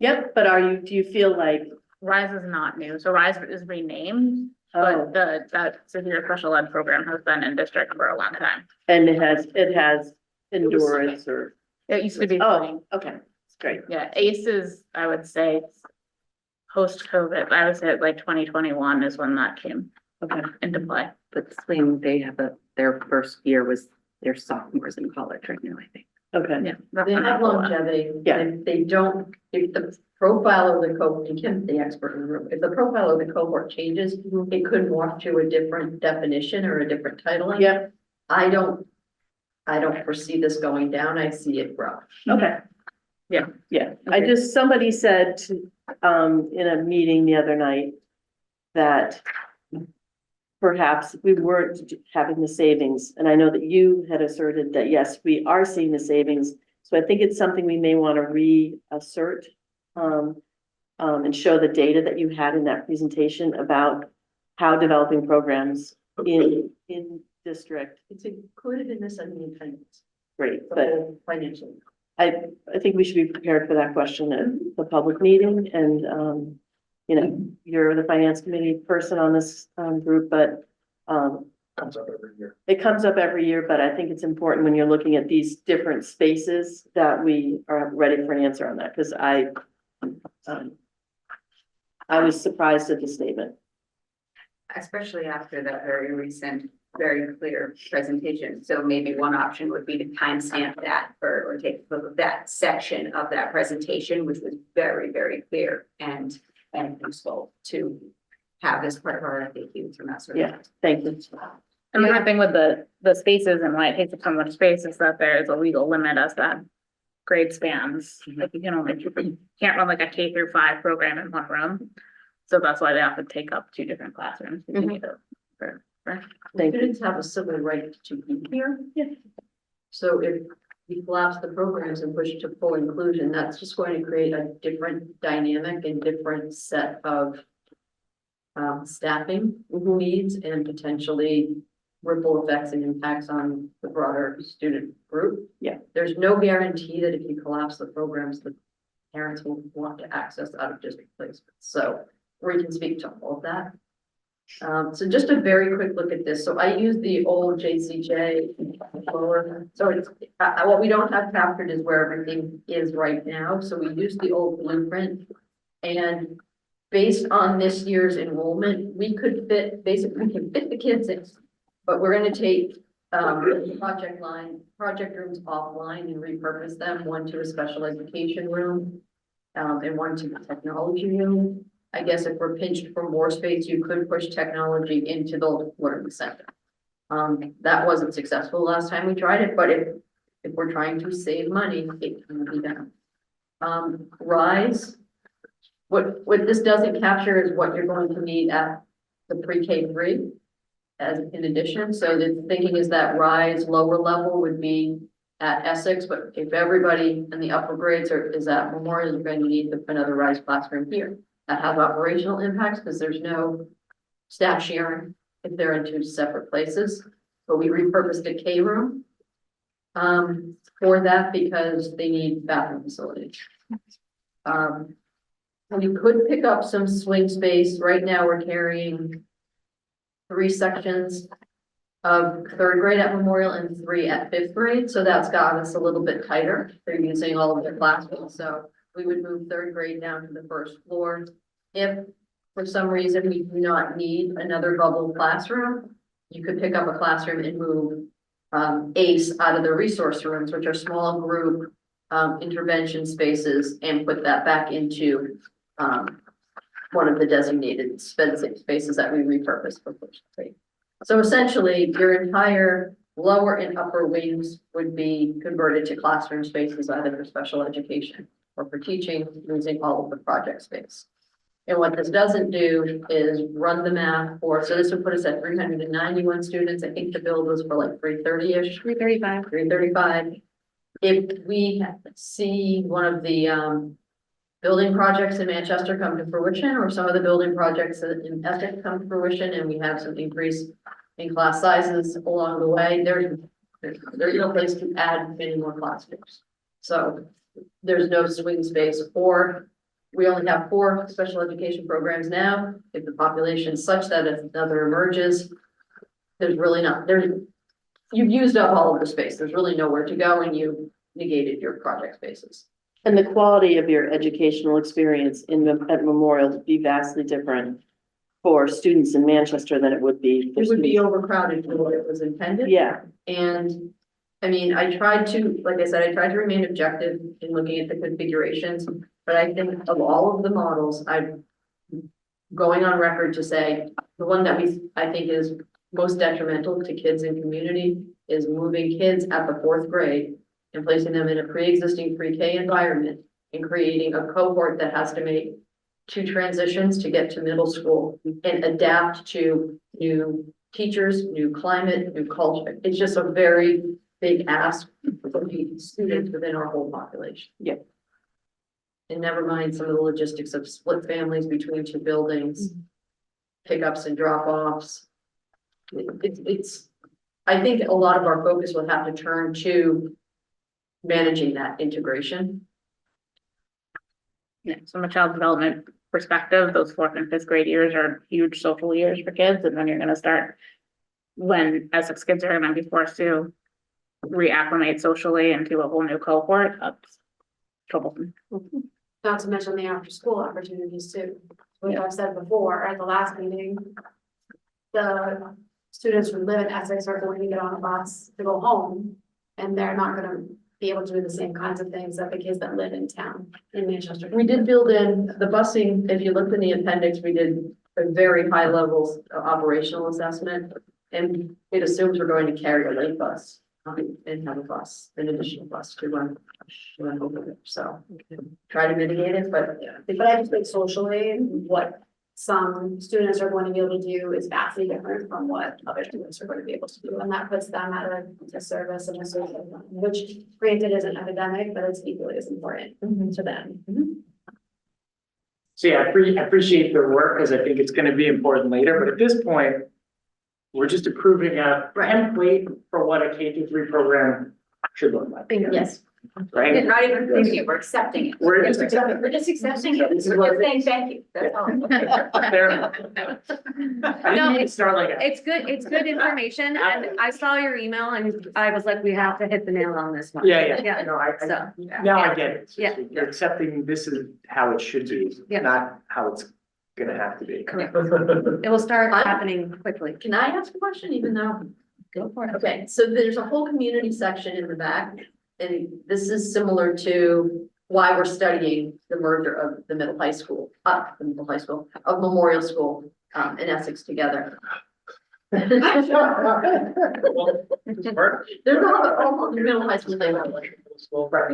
Yep, but do you feel like, Rise is not new, so Rise is renamed, oh, but that severe special ed program has been in district for a long time. and it has endurance or, It used to be. oh, okay, it's great. Yeah, ACE is, I would say, post-COVID, I would say like 2021 is when that came Okay, into play. But Swing, they have their first year was their sophomores in college right now, I think. okay, Yeah. that's They been have a while. longevity. Yeah. They don't, if the profile of the cohort, and Kim's the expert in the room, if the profile of the cohort changes, it could morph to a different definition or a different titling. yep, I don't foresee this going down. I see it grow. okay. Yeah. Yeah, somebody said, in a meeting the other night that perhaps we weren't having the savings, and I know that you had asserted that, yes, we are seeing the savings. So I think it's something we may want to reassert, and show the data that you had in that presentation about how developing programs in district, It's included in this on the appendix, great, the but whole financial. I think we should be prepared for that question at the public meeting, and, you know, you're the finance committee person on this, group, but, Comes up every year. it comes up every year, but I think it's important when you're looking at these different spaces that we are ready for an answer on that, because I was surprised at the statement. Especially after that very recent, very clear presentation. So maybe one option would be to timestamp that or take a look at that section of that presentation, which was very, very clear and useful to have as part of our FAQs and that sort of. Yeah, thank you. And the other thing with the spaces and why it takes up so much space is that there is a legal limit as that grade spans. Like you can't run like a K-5 program in one room. So that's why they often take up 2 different classrooms. You need to- Thank you. Students have a civil right to be here. So if we collapse the programs and push to full inclusion, that's just going to create a different dynamic and different set of staffing needs and potentially ripple effects and impacts on the broader student group. Yeah. There's no guarantee that if you collapse the programs, the parents will want to access out of district placements. So we can speak to all of that. So just a very quick look at this. So I use the old JCJ lower. So it's what we don't have captured is where everything is right now. So we use the old blueprint, and based on this year's enrollment, we could fit, basically we can fit the kids in, but we're going to take the project rooms offline and repurpose them, one to a special education room, and one to the technology room. I guess if we're pinched for more space, you could push technology into the learning center. That wasn't successful last time we tried it, but if we're trying to save money, it can be done. RISE, what this doesn't capture is what you're going to need at the pre-K 3 as in addition. So the thinking is that RISE lower level would be at Essex, but if everybody in the upper grades is at Memorial, you're going to need another RISE classroom here. That has operational impacts because there's no staff sharing if they're in 2 separate places. But we repurposed a K room for that because they need bathroom facilities. We could pick up some swing space. Right now, we're carrying 3 sections of 3rd grade at Memorial and 3 at 5th grade. So that's got us a little bit tighter. They're using all of their classrooms. So we would move 3rd grade down to the 1st floor. If for some reason we do not need another bubble classroom, you could pick up a classroom and move ACE out of the resource rooms, which are small group intervention spaces, and put that back into one of the designated spaces that we repurposed for first grade. So essentially, your entire lower and upper wings would be converted to classroom spaces, either for special education or for teaching, using all of the project space. And what this doesn't do is run the math for, so this would put us at 391 students. I think the build was for like 330-ish. 335. 335. If we see one of the building projects in Manchester come to fruition, or some of the building projects in Essex come to fruition, and we have some increase in class sizes along the way, there's no place to add many more classrooms. So there's no swing space, or we only have 4 special education programs now. If the population is such that if another emerges, there's really not, you've used up all of the space. There's really nowhere to go, and you negated your project spaces. And the quality of your educational experience at Memorial would be vastly different for students in Manchester than it would be. It would be overcrowded for what it was intended. Yeah, And I mean, I tried to, like I said, I tried to remain objective in looking at the configurations, but I think of all of the models, I'm going on record to say the one that I think is most detrimental to kids in community is moving kids at the 4th grade and placing them in a pre-existing pre-K environment and creating a cohort that has to make 2 transitions to get to middle school and adapt to new teachers, new climate, new culture. It's just a very big ask for the students within our whole population. Yeah. And never mind some of the logistics of split families between 2 buildings, pickups and drop-offs. It's, I think a lot of our focus will have to turn to managing that integration. Yeah, so from a child development perspective, those 4th and 5th grade years are huge social years for kids, and then you're gonna start when Essex kids are gonna be forced to reacclimate socially into a whole new cohort. That's troublesome. Not to mention the after-school opportunities too, which I've said before at the last meeting. The students who live in Essex are going to get on a bus to go home, and they're not gonna be able to do the same kinds of things that the kids that live in town in Manchester. We did build in the busing. If you looked in the appendix, we did a very high levels of operational assessment. And it assumes we're going to carry a late bus and have a bus, an additional bus to run over there. So try to mitigate it, but But I just think socially, what some students are going to be able to do is vastly different from what other students are going to be able to do. And that puts them at a service and a social, which granted isn't academic, but it's equally as important to them. So yeah, I appreciate the work, because I think it's gonna be important later, but at this point, we're just approving a template for what a K-3 program should look like, yes. right? We're not even thinking it, we're accepting it. We're just accepting. We're just accepting it. This is We're what- just saying thank you. That's all. Fair enough. I didn't mean to start like that. It's good information, and I saw your email and I was like, we have to hit the nail on this one. Yeah, Yeah. no, So, now I get it. Yeah. You're accepting this is how it should be, Yeah. not how it's gonna have to be. Correct. It will start happening quickly. Can I ask a question even though? Go for it. Okay, so there's a whole community section in the back, and this is similar to why we're studying the merger of the middle high school, of Memorial School, in Essex together. There's a whole middle high school they want. Go for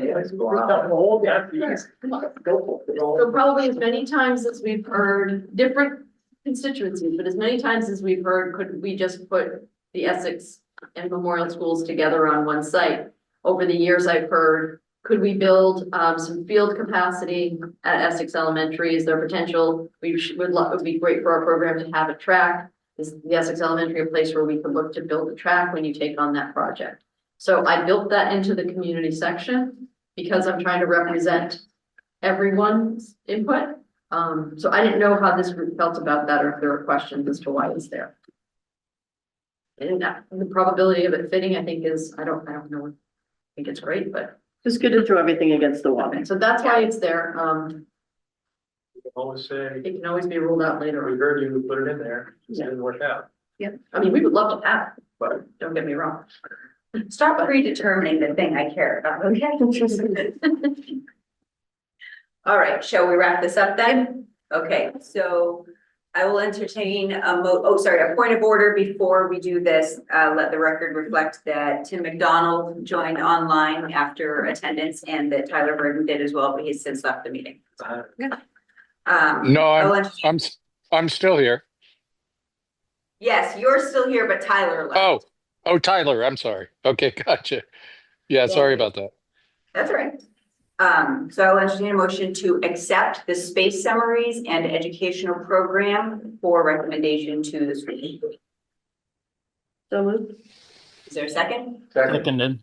it. So probably as many times as we've heard different constituencies, but as many times as we've heard, could we just put the Essex and Memorial schools together on one site? Over the years, I've heard, could we build some field capacity at Essex Elementary? Is there potential? It would be great for our program to have a track. Is the Essex Elementary a place where we could look to build a track when you take on that project? So I built that into the community section because I'm trying to represent everyone's input. So I didn't know how this group felt about that, or if there were questions as to why it's there. And the probability of it fitting, I think is, I don't know. I think it's great, but just good to throw everything against the wall. so that's why it's there. You can always say, It can always be ruled out later we on. heard you put it in there, it just didn't work out. I mean, we would love to have it, but don't get me wrong. Stop predetermining the thing I care about, okay? All right, shall we wrap this up then? Okay, so I will entertain a point of order before we do this. Let the record reflect that Tim McDonald joined online after attendance and that Tyler Burton did as well, but he's since left the meeting. No, I'll entertain- I'm still here. Yes, you're still here, but Tyler left. Oh, Tyler, I'm sorry. Okay, gotcha. Yeah, sorry about that. That's all right. So I'll entertain a motion to accept the space summaries and educational program for recommendation to the school. So moved. Is there a second? Second.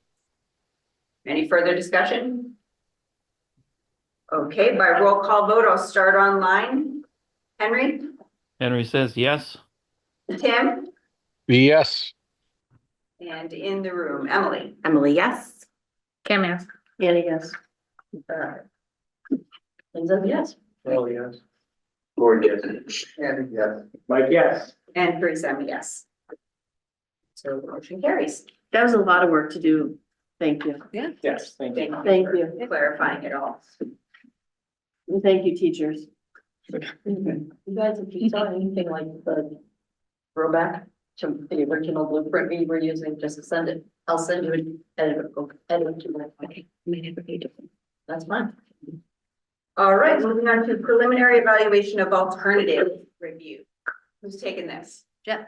Any further discussion? Okay, by roll call vote, I'll start online. Henry, Henry says yes. Tim, Yes. and in the room, Emily. Emily, yes. Kim, yes. Annie, yes. Lindsay, yes. Oh, yes. Gordon, yes. And yes. Mike, yes. And Teresa, I'm a yes. So the motion carries. That was a lot of work to do. Thank you. Yes, thank you. Thank for you. clarifying it all. And thank you, teachers. You guys, if you saw anything like the throwback to the original blueprint we were using, just send it. I'll send you an edit to my. Okay, that's fine. All right, moving on to preliminary evaluation of alternative review. Who's taking this? Jeff.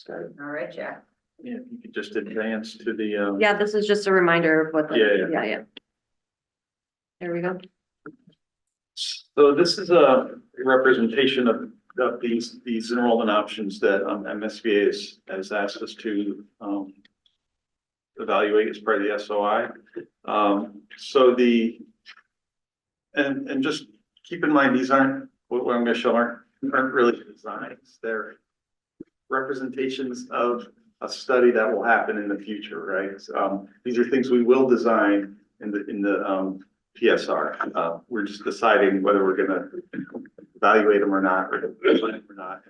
All right, Jeff. Yeah, you could just advance to the, Yeah, this is just a reminder of what the, Yeah, yeah. There we go. So this is a representation of these enrollment options that MSBA has asked us to evaluate as part of the SOI. So and just keep in mind, these aren't, what I'm gonna show aren't really designs. They're representations of a study that will happen in the future, right? These are things we will design in the PSR. We're just deciding whether we're gonna evaluate them or not, or design them or not.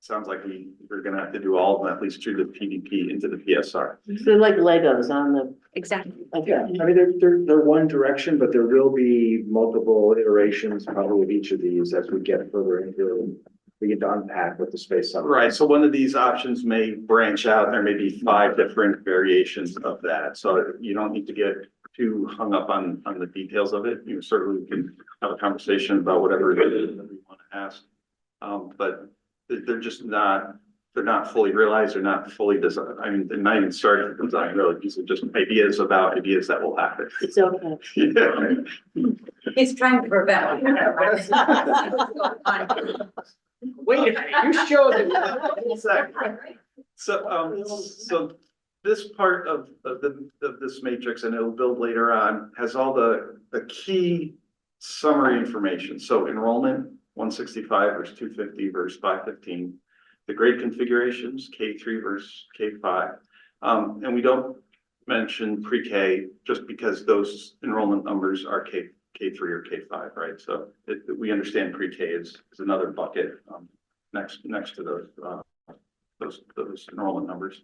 Sounds like we're gonna have to do all of them, at least through the PDP into the PSR. They're like Legos on the. Exactly. Yeah, I mean, they're one direction, but there will be multiple iterations probably of each of these as we get further into, we get to unpack with the space summary. Right, so one of these options may branch out, there may be 5 different variations of that, so you don't need to get too hung up on the details of it. You certainly can have a conversation about whatever it is that we want to ask. But they're just not, they're not fully realized, they're not fully designed. I mean, they're not even started to design really. These are just ideas about ideas that will happen. It's okay. Yeah. He's trying to prevent. Wait a minute, you showed it. So this part of this matrix, and it'll build later on, has all the key summary information. So enrollment, 165 versus 250 versus 515. The grade configurations, K3 versus K5. And we don't mention pre-K just because those enrollment numbers are K3 or K5, right? So we understand pre-K is another bucket next to those enrollment numbers.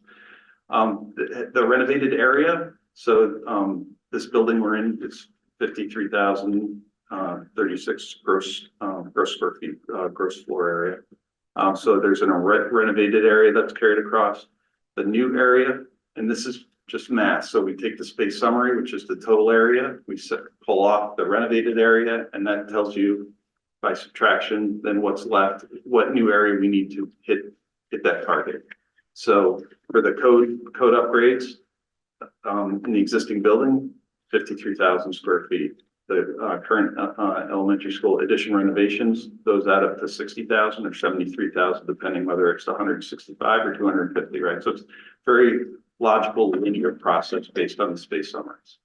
The renovated area, so this building we're in, it's 53,036 gross square feet, gross floor area. So there's a renovated area that's carried across. The new area, and this is just math. So we take the space summary, which is the total area, we pull off the renovated area, and that tells you by subtraction, then what's left, what new area we need to hit that target. So for the code upgrades, in the existing building, 53,000 square feet. The current elementary school addition renovations, those add up to 60,000 or 73,000, depending whether it's 165 or 250, right? So it's very logical linear process based on the space summaries.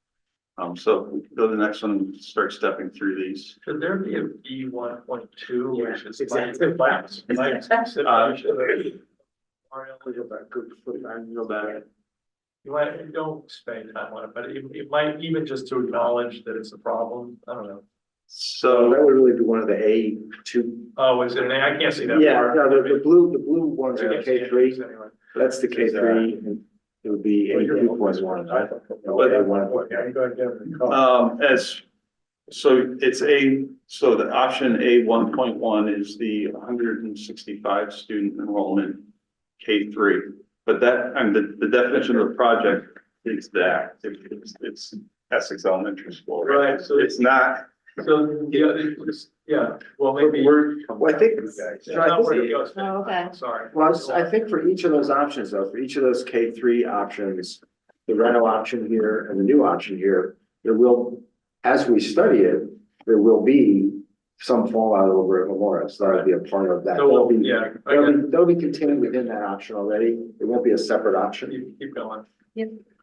So we can go to the next one and start stepping through these. Should there be a B1.2, which is exactly. Go back. You don't spend time on it, but it might even just to acknowledge that it's a problem. I don't know. So that would really be one of the A2. Oh, is it? I can't see that. Yeah, far. no, the blue ones are the Yeah, K3. anyway. That's the K3. And it would be A2.1. Yeah, you go ahead. So it's so the option A 1.1 is the 165 student enrollment K3. But that, and the definition of the project is that it's Essex Elementary School. Right, so It's not. So, yeah, well, maybe. Well, I think, That's not where it goes. Oh, okay. Sorry. well, I think for each of those options, though, for each of those K3 options, the rental option here and the new option here, there will, as we study it, there will be some fallout over at Memorial, so that'll be a part of that. So, That'll be- yeah, I get They'll be contained within that option already. It won't be a separate option. keep going.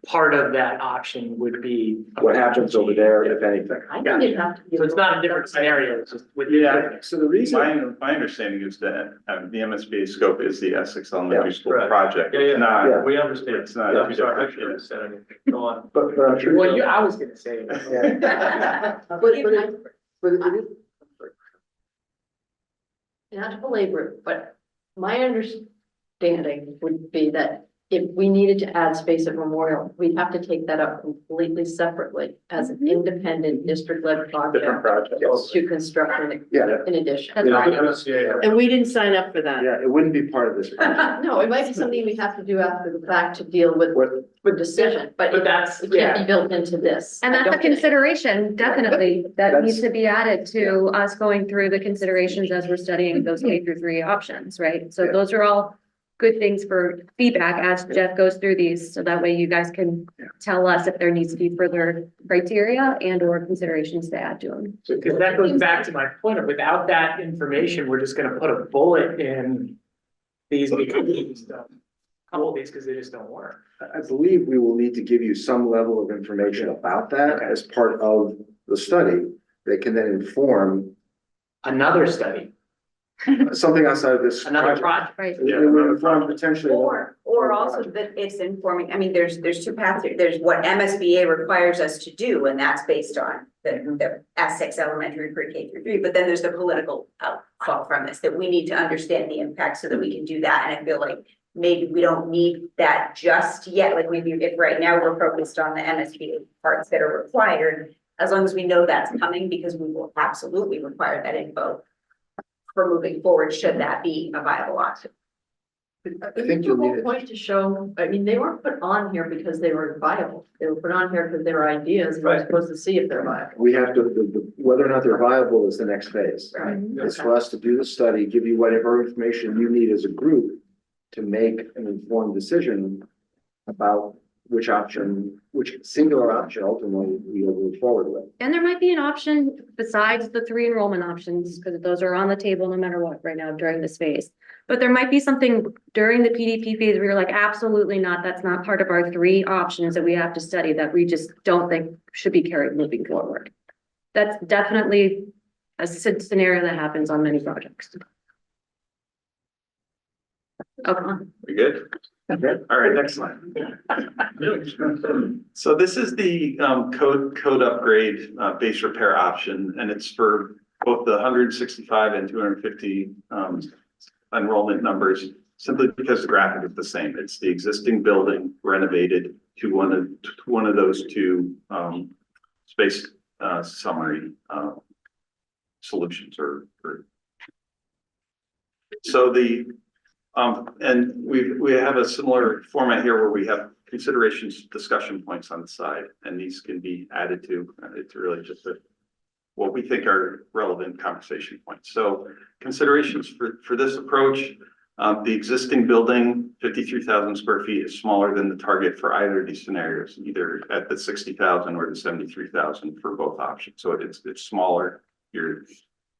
Part of that option would be. What happens over there, if anything. I think you'd have to. give So it's not a different scenario, it's just with. Yeah. So the reason, My understanding is that the MSBA scope is the Essex Elementary School Right. project. Yeah, yeah. It's not. Yeah. We understand. It's not. Yeah, I'm sorry, I shouldn't have said anything. Go on. but I'm sure. Well, I was gonna say. Yeah. Not to belabor it, but my understanding would be that if we needed to add space at Memorial, we'd have to take that up completely separately as an independent district-led Different project projects. to construction Yeah, in addition. That's Yeah. right. Yeah. And we didn't sign up for that. yeah, it wouldn't be part of this project. No, it might be something we have to do after the fact to deal with What, for decision, but But it that's, it can't be yeah, built into this. And I that's a don't think. consideration, definitely, that That's- needs to be added to us going through the considerations as we're studying those K-3 options, right? So Yeah. those are all good things for feedback as Jeff goes through these, so that way you guys can Yeah. tell us if there needs to be further criteria and or considerations to add to them. because that goes back to my point of without that information, we're just gonna put a bullet in these because these don't. Couple of these because they just don't work. I believe we will need to give you some level of information about that as part of the study that can then inform Another study, something outside of this. another project. Right. It will inform potentially. Or also that it's informing, I mean, there's two paths here. There's what MSBA requires us to do, and that's based on the Essex Elementary pre-K through 3, but then there's the political outfall from this, that we need to understand the impact so that we can do that, and I feel like maybe we don't need that just yet, like maybe if right now we're focused on the MSBA parts that are required, as long as we know that's coming, because we will absolutely require that info for moving forward, should that be a viable option. I think you'll need it. Point to show, I mean, they weren't put on here because they were viable. They were put on here because they were ideas. We're Right. supposed to see if they're viable. We have to, whether or not they're viable is the next phase. Right. It's for us to do the study, give you whatever information you need as a group to make an informed decision about which option, which singular option ultimately we will move forward with. And there might be an option besides the 3 enrollment options, because those are on the table no matter what right now during this phase. But there might be something during the PDP phase where you're like, absolutely not, that's not part of our 3 options that we have to study that we just don't think should be carried moving forward. That's definitely a scenario that happens on many projects. Okay. We good? All right, next slide. So this is the code upgrade base repair option, and it's for both the 165 and 250 enrollment numbers, simply because the graphic is the same. It's the existing building renovated to one of those 2 space summary solutions or so the and we have a similar format here where we have considerations, discussion points on the side, and these can be added to. It's really just what we think are relevant conversation points. So considerations for this approach, the existing building, 53,000 square feet, is smaller than the target for either of these scenarios, either at the 60,000 or the 73,000 for both options. So it's smaller.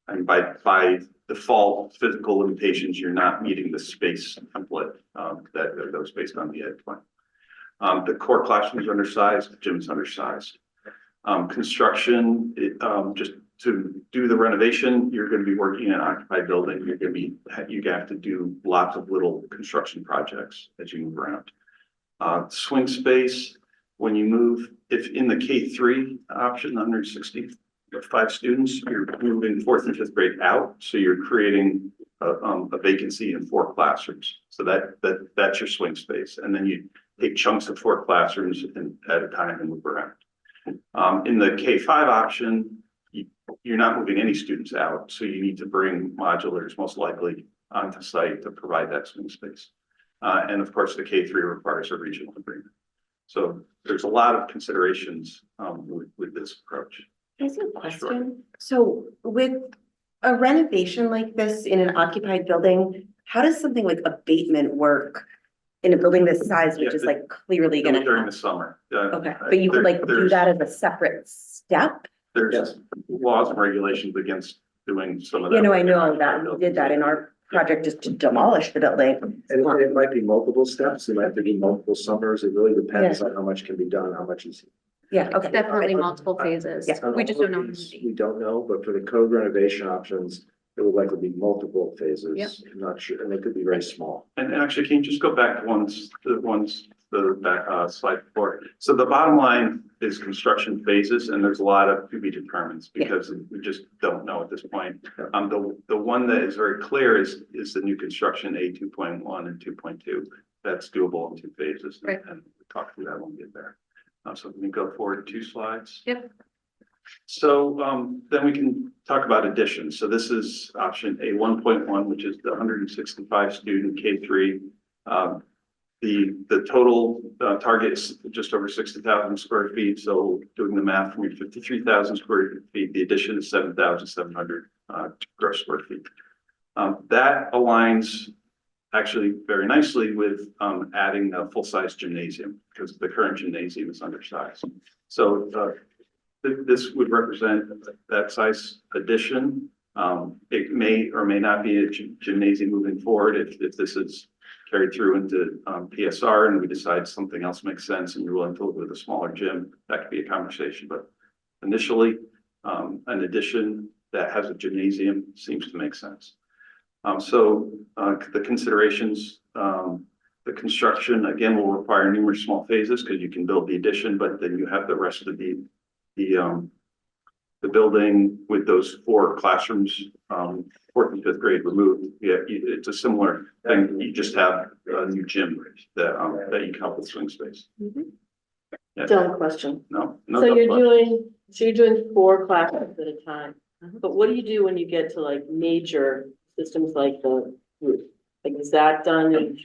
And by default physical limitations, you're not meeting the space template that was based on the ed plan. The core classroom's undersized, the gym's undersized. Construction, just to do the renovation, you're going to be working in an occupied building. You have to do lots of little construction projects as you move around. Swing space, when you move, if in the K3 option, 165 students, you're moving 4th and 5th grade out, so you're creating a vacancy in 4 classrooms. So that's your swing space, and then you take chunks of 4 classrooms at a time and move around. In the K5 option, you're not moving any students out, so you need to bring modulars most likely onto site to provide that swing space. And of course, the K3 requires a regional agreement. So there's a lot of considerations with this approach. Can I ask you a question? So with a renovation like this in an occupied building, how does something like abatement work in a building this size, which Yeah, is like clearly During gonna the have? summer. Okay, but you could like do There's- that as a separate step? There's laws and regulations against doing some of that. You know, I work in know occupied that we buildings. did that in our project just to demolish the building. And it might be multiple steps, it might have to be multiple summers, it really depends on how much can be done, how much is. Yeah, okay. Definitely multiple phases. Yeah. We just don't know. We don't know, but for the code renovation options, it would likely be multiple phases. Yep. I'm not sure, and they could be very small. And actually, can you just go back to the back, slide before? So the bottom line is construction phases, and there's a lot of to be determined because we just don't know at this point. The one that is very clear is the new construction A 2.1 and 2.2. That's doable in 2 phases. Right. And we'll talk through that when we get there. So let me go forward 2 slides. Yep. So then we can talk about additions. So this is option A 1.1, which is the 165 student K3. The total target is just over 60,000 square feet. So doing the math from your 53,000 square feet, the addition is 7,700 gross square feet. That aligns actually very nicely with adding a full-size gymnasium because the current gymnasium is undersized. So this would represent that size addition. It may or may not be a gymnasium moving forward if this is carried through into PSR and we decide something else makes sense and you're willing to live with a smaller gym, that could be a conversation. But initially, an addition that has a gymnasium seems to make sense. The considerations, the construction, again, will require numerous small phases because you can build the addition, but then you have the rest of the building with those 4 classrooms, 4th and 5th grade removed. Yeah, it's a similar thing. You just have a new gym that you count with swing space. Yeah. Dumb question. No. So you're doing 4 classes at a time, but what do you do when you get to like major systems like the roof? Like, is that done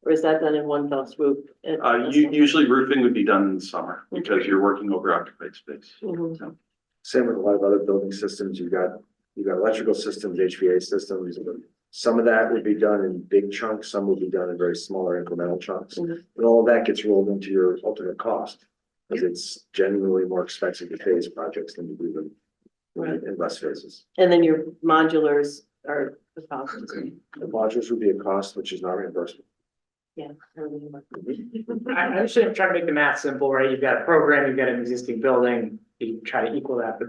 or is that done in one fell swoop? Usually roofing would be done in the summer because you're working over occupied space. Mhm. So, Same with a lot of other building systems, you've got electrical systems, HVA systems. Some of that would be done in big chunks, some will be done in very smaller incremental chunks. Mhm. And all of that gets rolled into your ultimate cost. Because it's genuinely more expensive to phase projects than to do them in less phases. And then your modulars are the cost. The modules would be a cost, which is not reimbursable. Yeah. I actually am trying to make the math simple, right? You've got a program, you've got an existing building, you try to equal that, but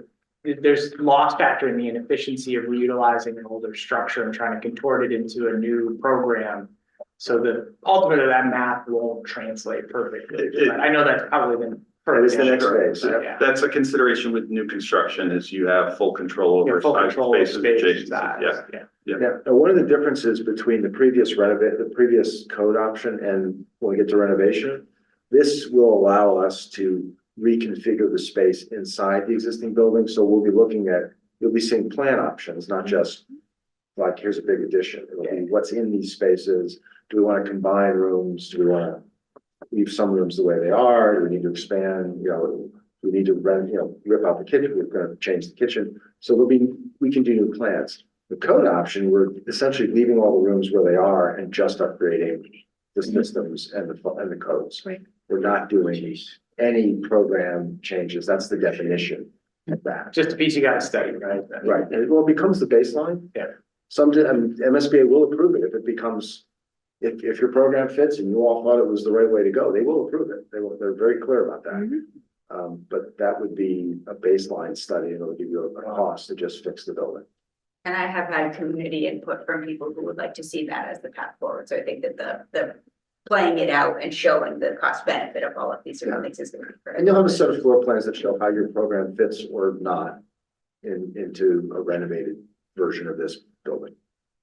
there's loss factor in the inefficiency of reutilizing an older structure and trying to contort it into a new program. So that ultimately that math won't translate perfectly. But I know that's probably been. That is the next Sure. phase. Yeah. That's a consideration with new construction is you have full control over Full size, control of spaces, space adjacencies. size, Yeah. yeah. Now, one of the differences between the previous the previous code option and when we get to renovation, this will allow us to reconfigure the space inside the existing building. So we'll be looking at, you'll be seeing plan options, not just like, here's a big addition. It'll be what's in these spaces. Do we want to combine rooms? Do we want to leave some rooms the way they are? Do we need to expand? We need to rip out the kitchen. We're going to change the kitchen. So we can do new plans. The code option, we're essentially leaving all the rooms where they are and just upgrading the systems and the codes. Right. We're not doing any program changes. That's the definition of that. Just a piece you gotta study, right? Right. And it becomes the baseline. Yeah. MSBA will approve it if it becomes, if your program fits and you all thought it was the right way to go, they will approve it. They're very clear about that. But that would be a baseline study and it'll give you a cost to just fix the building. And I have had community input from people who would like to see that as the path forward. So I think that the playing it out and showing the cost benefit of all of these things is going to be critical. And you'll have a set of floor plans that show how your program fits or not into a renovated version of this building.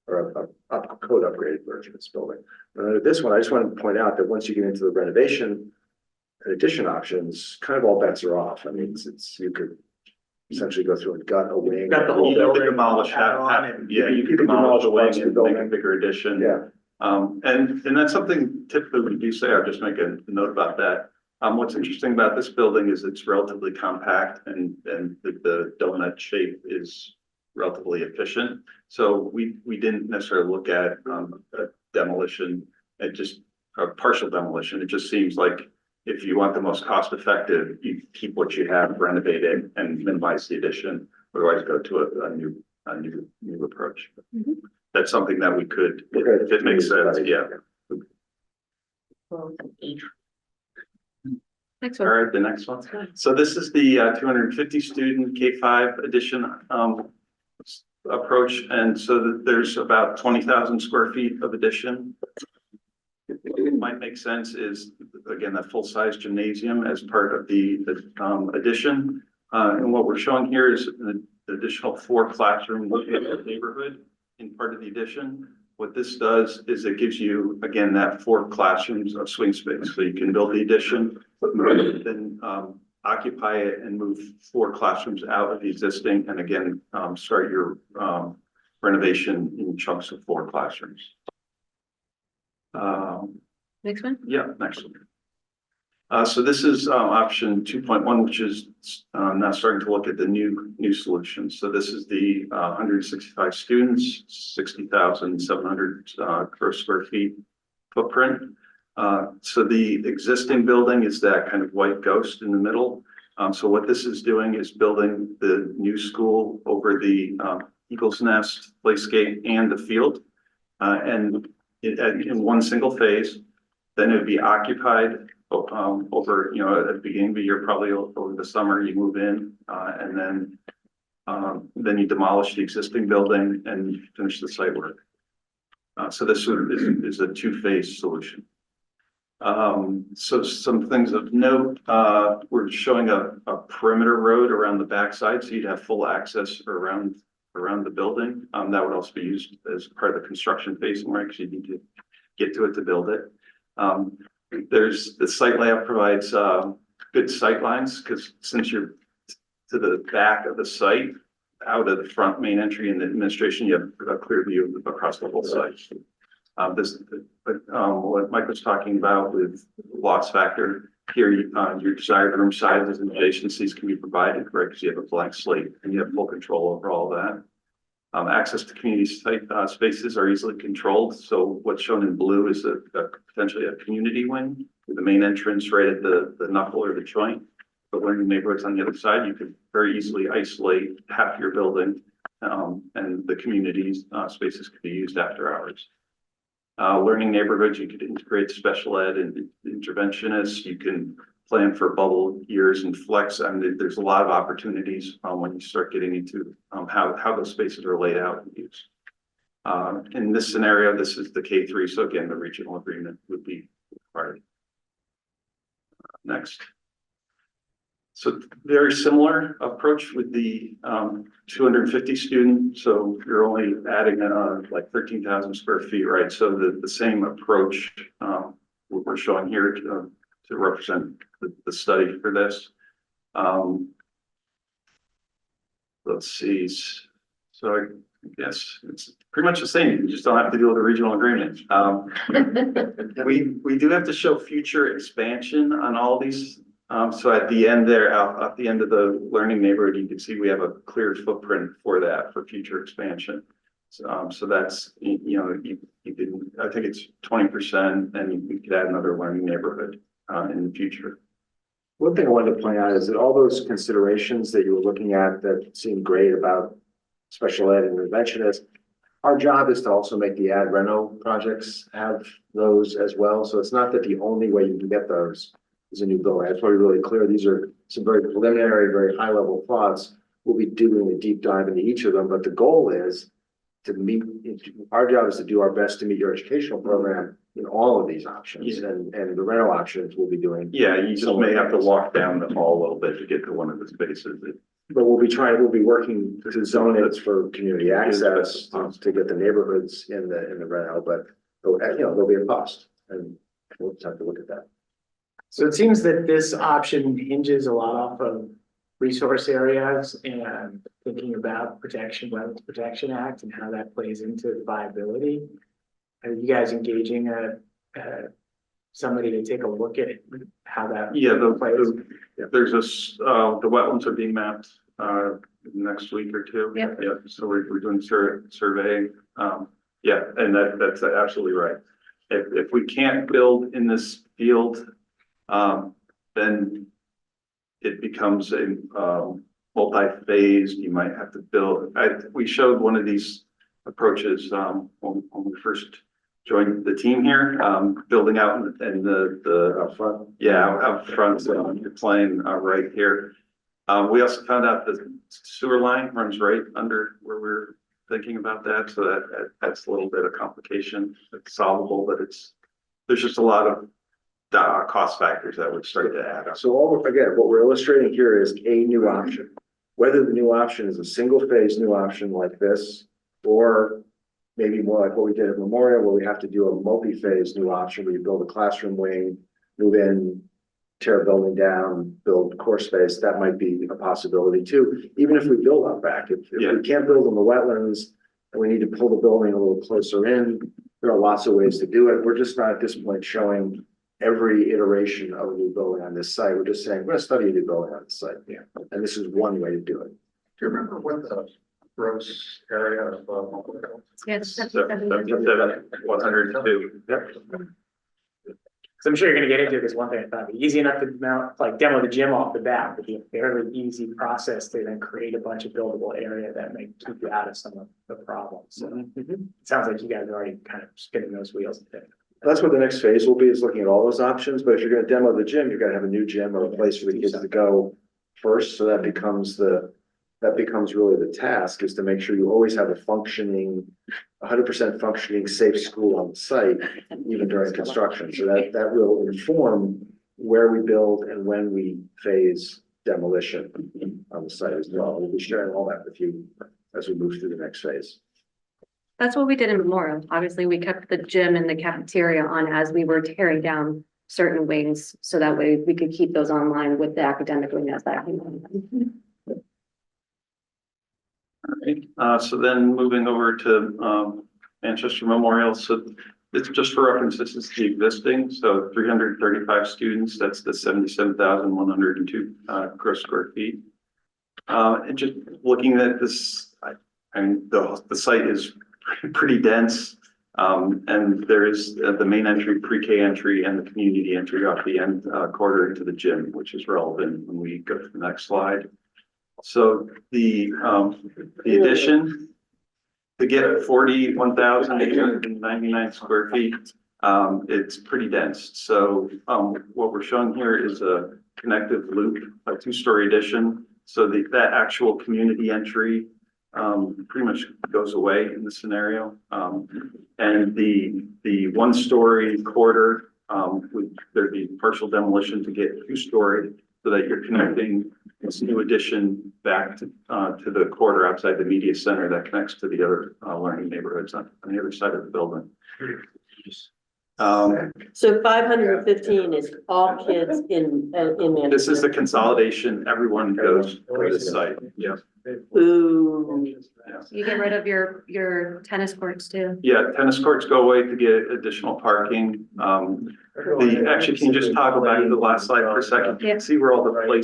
Or a code upgraded version of this building. But under this one, I just want to point out that once you get into the renovation and addition options, kind of all bets are off. I mean, you essentially go through and gut a wing. Got the whole You could building. demolish add on half, and- yeah, you You could could demolish the wing parts of and the make a building. bigger addition. Yeah, And that's something typically we do say, I'll just make a note about that. What's interesting about this building is it's relatively compact and the donut shape is relatively efficient. So we didn't necessarily look at a demolition, just a partial demolition. It just seems like if you want the most cost effective, you keep what you have, renovate it and minimize the addition. Otherwise go to a new approach. That's something that we could, if it makes sense, yeah. Next All one. right, the next one. So this is the 250 student K-5 addition approach. And so there's about 20,000 square feet of addition. It might make sense is, again, a full-size gymnasium as part of the addition. And what we're showing here is an additional 4 classroom neighborhood in part of the addition. What this does is it gives you, again, that 4 classrooms of swing space. So you can build the addition, then occupy it and move 4 classrooms out of the existing, and again, start your renovation in chunks of 4 classrooms. Next one. Yeah, next one. So this is option 2.1, which is now starting to look at the new solutions. So this is the 165 students, 60,700 gross square feet footprint. So the existing building is that kind of white ghost in the middle. So what this is doing is building the new school over the Eagle's Nest, Playscape, and the field, and in one single phase. Then it would be occupied over, at the beginning of the year, probably over the summer, you move in, and then you demolish the existing building and finish the site work. So this is a 2-phase solution. So some things of note, we're showing a perimeter road around the backside, so you'd have full access around the building. That would also be used as part of the construction phase, right? Because you need to get to it to build it. There's the site layout provides good sight lines, because since you're to the back of the site, out of the front main entry in the administration, you have a clear view across the whole site. What Mike was talking about with loss factor here, your desired room sizes and adjacencies can be provided, right? Because you have a blank slate and you have full control over all that. Access to community site spaces are easily controlled. So what's shown in blue is potentially a community wing with the main entrance right at the knuckle or the joint. But learning neighborhoods on the other side, you could very easily isolate half your building, and the community's spaces could be used after hours. Learning neighborhoods, you could integrate special ed and interventionists. You can plan for bubble years and flex. I mean, there's a lot of opportunities when you start getting into how those spaces are laid out and used. In this scenario, this is the K3. So again, the regional agreement would be required. Next. So very similar approach with the 250 students. So you're only adding like 13,000 square feet, right? So the same approach we're showing here to represent the study for this. Let's see. So I guess it's pretty much the same. You just don't have to deal with the regional agreement. We do have to show future expansion on all these. So at the end there, at the end of the learning neighborhood, you can see we have a clear footprint for that for future expansion. So that's, you can, I think it's 20%, and you could add another learning neighborhood in the future. one thing I wanted to point out is that all those considerations that you were looking at that seemed great about special ed and interventionists, our job is to also make the ad reno projects have those as well. So it's not that the only way you can get those is a new building. That's probably really clear. These are some very preliminary, very high level thoughts. We'll be doing a deep dive into each of them, but the goal is to meet, our job is to do our best to meet your educational program in all of these options, and the rental options we'll be doing. Yeah, you just may have to walk down the hall a little bit to get to one of the spaces. But we'll be working to zone it for community access to get the neighborhoods in the rental, but there'll be a cost, and we'll just have to look at that. So it seems that this option hinges a lot off of resource areas and thinking about protection, Wetlands Protection Act and how that plays into viability. Are you guys engaging somebody to take a look at how that? Yeah, there's this, the wetlands are being mapped, next week or two. Yep. Yeah, so we're doing surveying, yeah, and that's absolutely right. If we can't build in this field, then it becomes a, multi-phased, you might have to build, we showed one of these approaches, when we first joined the team here, building out in the Up front. yeah, out front, so you're playing right here. We also found out the sewer line runs right under where we're thinking about that, so that's a little bit of complication. It's solvable, but there's just a lot of cost factors that would start to add up. So again, what we're illustrating here is a new option. Whether the new option is a single phase new option like this, or maybe more like what we did at Memorial, where we have to do a multi-phase new option where you build a classroom wing, move in, tear a building down, build course space, that might be a possibility too. Even if we build out back, if we can't build in the wetlands and we need to pull the building a little closer in, there are lots of ways to do it. We're just not at this point showing every iteration of a new building on this site. We're just saying, we're going to study a new building on the site. Yeah. And this is one way to do it. Do you remember what the gross area of, Yes. 102. Yep. So I'm sure you're gonna get into this one thing, it's not easy enough to mount, like demo the gym off the bat, would be a fairly easy process to then create a bunch of buildable area that may keep you out of some of the problems. So it sounds like you guys are already kind of spinning those wheels. That's what the next phase will be, is looking at all those options. But if you're going to demo the gym, you've got to have a new gym or a place for the kids to go first. So that becomes really the task, is to make sure you always have a functioning, 100% functioning, safe school on the site, even during construction. So that will inform where we build and when we phase demolition on the site as well. We'll be sharing all that with you as we move through the next phase. That's what we did in Memorial. Obviously, we kept the gym and the cafeteria on as we were tearing down certain wings, so that way we could keep those online with the academic wing as that came on. All right, so then moving over to Manchester Memorial. So it's just for reference, this is the existing, so 335 students, that's the 77,102 gross square feet. And just looking at this, the site is pretty dense. And there is the main entry, pre-K entry, and the community entry off the end quarter into the gym, which is relevant when we go to the next slide. So the addition, to get 41,899 square feet, it's pretty dense. So what we're showing here is a connective loop, a two-story addition. So that actual community entry pretty much goes away in this scenario. And the one-story quarter, there'd be partial demolition to get two-story, so that you're connecting this new addition back to the quarter outside the media center that connects to the other learning neighborhoods on the other side of the building. So 515 is all kids in Manchester. This is the consolidation. Everyone goes to this site. Yeah. Ooh. You get rid of your tennis courts too. Yeah, tennis courts go away to get additional parking. Actually, can you just toggle back to the last slide for a second? Yeah. See where all the play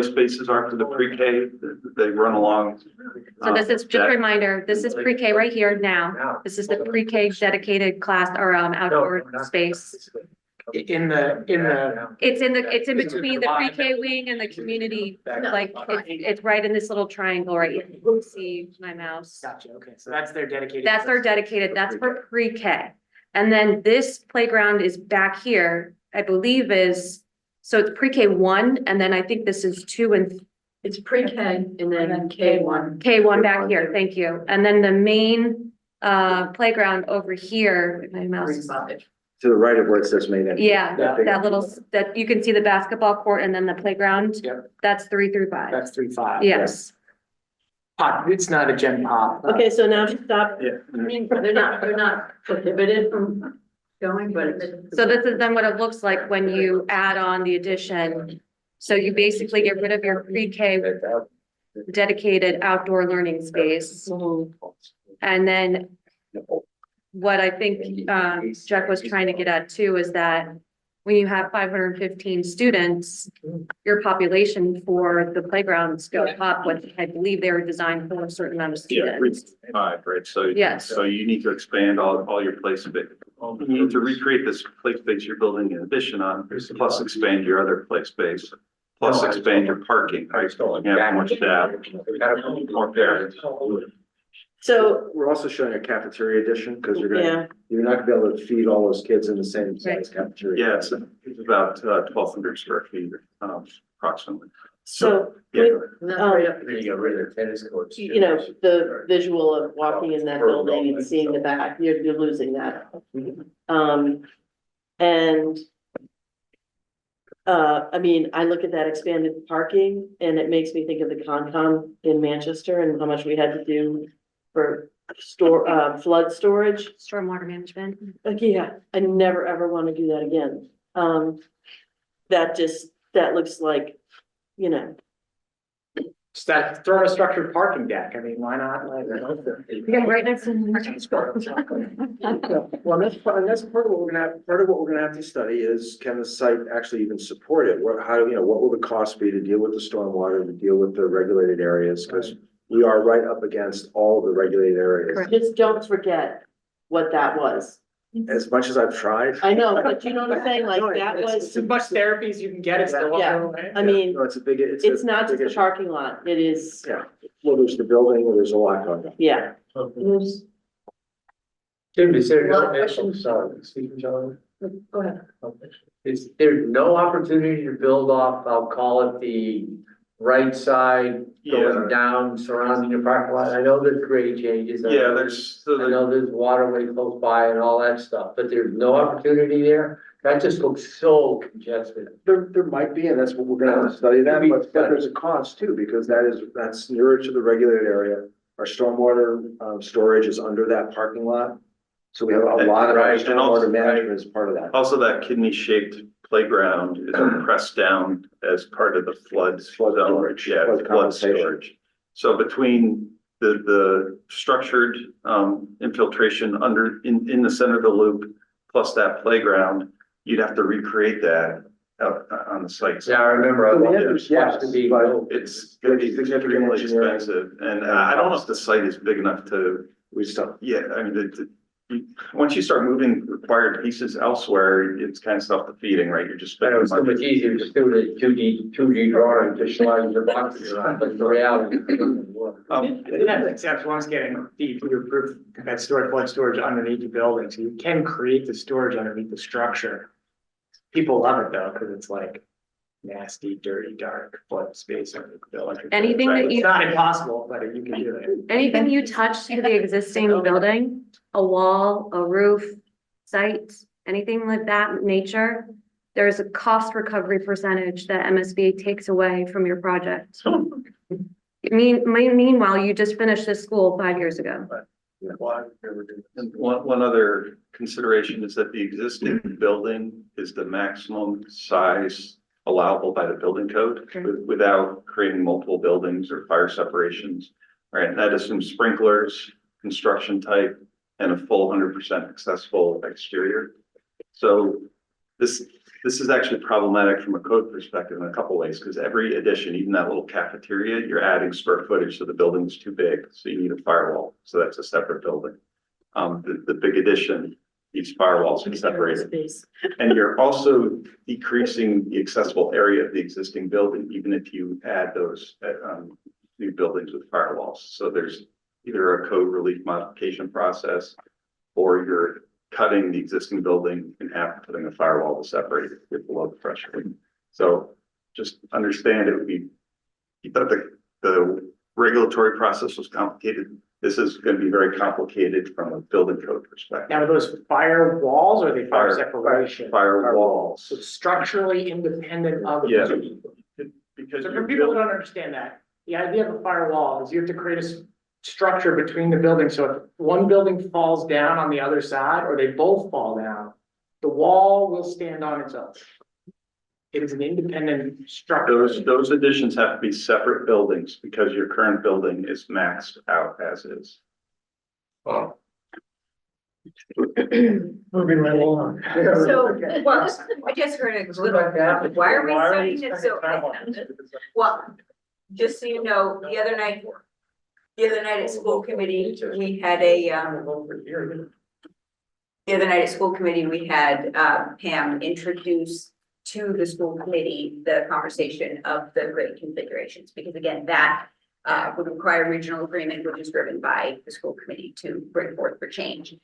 spaces are for the pre-K? They run along. So this is just a reminder, this is pre-K right here now. This is the pre-K dedicated class or outdoor space. It's in between the pre-K wing and the community, like it's right in this little triangle right here. You can see my mouse. Gotcha, okay, so that's their dedicated. That's their dedicated, that's for pre-K. And then this playground is back here, I believe so it's pre-K 1, and then I think this is 2 and It's pre-K and then K1. K1 back here, thank you. And then the main playground over here, my mouse is. To the right of where it says main entry. Yeah, that you can see the basketball court and then the playground. Yep. That's 3 through 5. That's 3-5. Yes. Pop, it's not a gem pop. Okay, so now stop. Yeah. I mean, they're not prohibited from going, but. So this is then what it looks like when you add on the addition So you basically get rid of your pre-K dedicated outdoor learning space. And then what I think Jack was trying to get at too is that when you have 515 students, your population for the playgrounds go up, what I believe they were designed for a certain amount of Yeah, students. 5, right? So. Yes. So you need to expand all your play space. You need to recreate this play space you're building in addition on, plus expand your other play space. Plus expand your parking, right? You have more staff, more parents. So, We're also showing a cafeteria addition, because yeah, you're not gonna be able to feed all those kids in the same size cafeteria. Yeah, it's about 1,200 square feet, approximately. so, Yeah. And that's right up there, you got rid of the tennis courts. too. you know, the visual of walking in that building and seeing the back, you're losing that. And I mean, I look at that expanded parking and it makes me think of the Concom in Manchester and how much we had to do for flood storage. Stormwater management. Like, yeah, I never, ever want to do that again. That looks like, you know, Just throw a structured parking deck. I mean, why not? Like, Yeah, right next to the Well, that's part of what we're gonna have to study is, can the site actually even support it? What will the cost be to deal with the stormwater, to deal with the regulated areas? Because we are right up against all the regulated areas. just don't forget what that was. As much as I've tried. I know, but you know what I'm saying? Like, that was, as much therapy as you can get, it's still. Yeah. I mean, No, it's a big, it's not just the parking lot. It is, Yeah, well, there's the building, there's a lot going on. yeah. Tim, is there Lot of no, questions. sorry, Stephen John? Go ahead. Is there no opportunity to build off, I'll call it the right side going down surrounding the parking lot? I know there's grade changes. I Yeah, know- there's, I know there's waterway close by and all that stuff, but there's no opportunity there? That just looks so congested. There might be, and that's what we're gonna have to study that, but there's a cost too, because that's nearer to the regulated area. Our stormwater, storage is under that parking lot. So we have a lot of our Right, and also- stormwater management as part of that. also that kidney-shaped playground is pressed down as part of the flood zone. storage, Yeah, flood flood compensation. storage. So between the structured infiltration in the center of the loop, plus that playground, you'd have to recreate that out on the site. Yeah, I remember. So the I answer is yes, to be. but It's gonna be Significant extremely engineering. expensive, and I don't know if the site is big enough to, we just don't. yeah, I mean, once you start moving required pieces elsewhere, it's kind of self-defeating, right? You're just. I know it's so spending much money. easier to do the 2D drawing, just slide your boxes around, but the reality. It has except once getting deep, you proof that storage, flood storage underneath the building, so you can create the storage underneath the structure. People love it though, because it's like nasty, dirty, dark flood space under the building. Anything that It's you, not impossible, but you can do it. anything you touch to the existing building, a wall, a roof, site, anything like that nature, there's a cost recovery percentage that MSBA takes away from your project. Meanwhile, you just finished this school 5 years ago. And one other consideration is that the existing building is the maximum size allowable by the building code Okay. without creating multiple buildings or fire separations. Right, and that assumes sprinklers, construction type, and a full 100% accessible exterior. So this is actually problematic from a code perspective in a couple ways, because every addition, even that little cafeteria, you're adding square footage, so the building is too big, so you need a firewall. So that's a separate building. The big addition, each firewall is separated. Space. And you're also decreasing the accessible area of the existing building, even if you add those new buildings with firewalls. So there's either a code relief modification process, or you're cutting the existing building in half, and putting a firewall to separate it with below the threshold. So just understand it would be, you thought the regulatory process was complicated. This is going to be very complicated from a building code perspective. Now, are those fire walls or are they fire separation? Firewalls. So structurally independent of. the Yeah. building. Because So you're for people who building, don't understand that, the idea of a firewall is you have to create a structure between the buildings, so if one building falls down on the other side, or they both fall down, the wall will stand on its own. it is an independent structure. Those additions have to be separate buildings because your current building is maxed out as is. Moving right along. So, well, I just heard a little, why are we starting it so? Well, just so you know, the other night at school committee, we had Pam introduce to the school committee the conversation of the grade configurations, because again, that would require regional agreement, which is driven by the school committee to bring forth for change.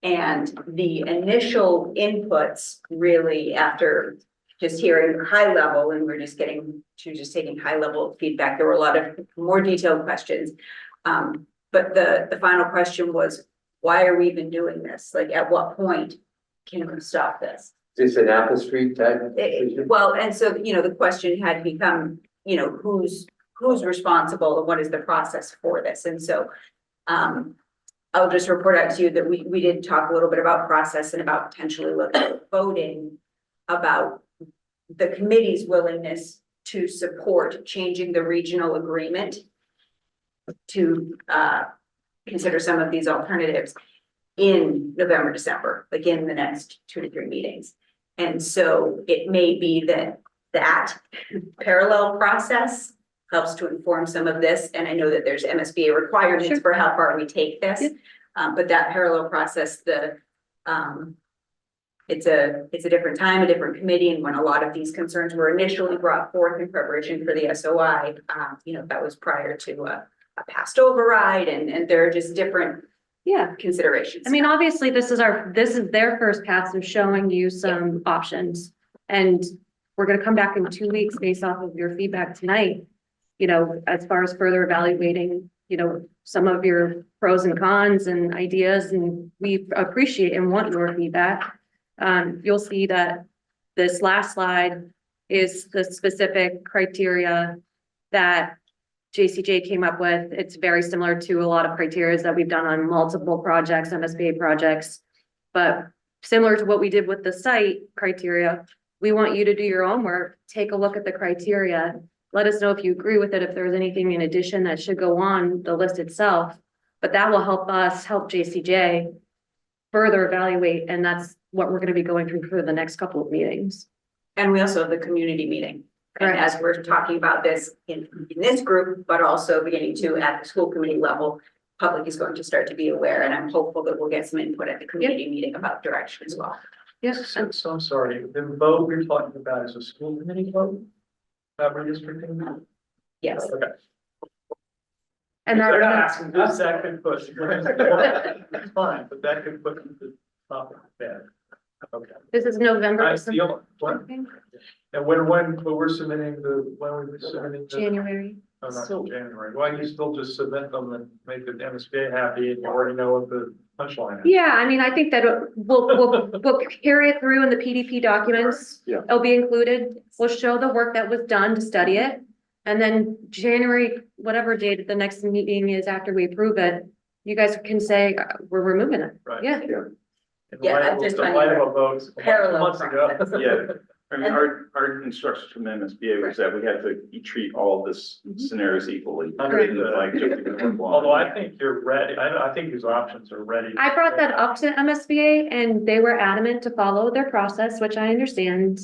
And the initial inputs really, after just hearing high level, and we're just getting to just taking high level feedback, there were a lot of more detailed questions. But the final question was, why are we even doing this? Like, at what point can we stop this? Is this an Apple Street type decision? Well, and so, the question had become, who's responsible and what is the process for this? And so, I'll just report out to you that we did talk a little bit about process and about potentially looking at voting about the committee's willingness to support changing the regional agreement to consider some of these alternatives in November, December, like in the next 2 to 3 meetings. And so it may be that parallel process helps to inform some of this. And I know that there's MSBA requirements for how far we take this. But that parallel process, it's a different time, a different committee. And when a lot of these concerns were initially brought forth in preparation for the SOI, that was prior to a past override, and there are just different considerations. I mean, obviously, this is their first pass of showing you some options. And we're gonna come back in 2 weeks based off of your feedback tonight, as far as further evaluating, some of your pros and cons and ideas, and we appreciate and want your feedback. You'll see that this last slide is the specific criteria that JCJ came up with. It's very similar to a lot of criteria that we've done on multiple projects, MSBA projects. But similar to what we did with the site criteria, we want you to do your own work, take a look at the criteria. Let us know if you agree with it, if there's anything in addition that should go on the list itself. But that will help us help JCJ further evaluate, and that's what we're going to be going through for the next couple of meetings. And we also have the community meeting. And Correct. as we're talking about this in this group, but also beginning to at the school committee level, public is going to start to be aware, and I'm hopeful that we'll get some input at the community meeting about direction as well. Yes. So I'm sorry, the vote we're talking about is a school committee vote? Not redistricting? Yes. Okay. And They're not that, asking this, that could push. It's fine, but that could put the topic bad. Okay. this is November, I feel, what? And when we're submitting when we're submitting the. January. Oh, not So- January. Why you still just submit them and make the MSBA happy and you already know what the punchline is? Yeah, I mean, I think that we'll carry it through in the PDP documents. Yeah. It'll be included. We'll show the work that was done to study it. And then January, whatever date the next meeting is after we approve it, you guys can say, we're removing it. Right. Yeah. I'm just In finding light of a vote parallel months ago. process. Yeah, I mean, our instructions from MSBA was that we had to treat all of this scenarios equally. Like, just Although I think you're ready, I think these options are ready. I brought that up to MSBA and they were adamant to follow their process, which I understand.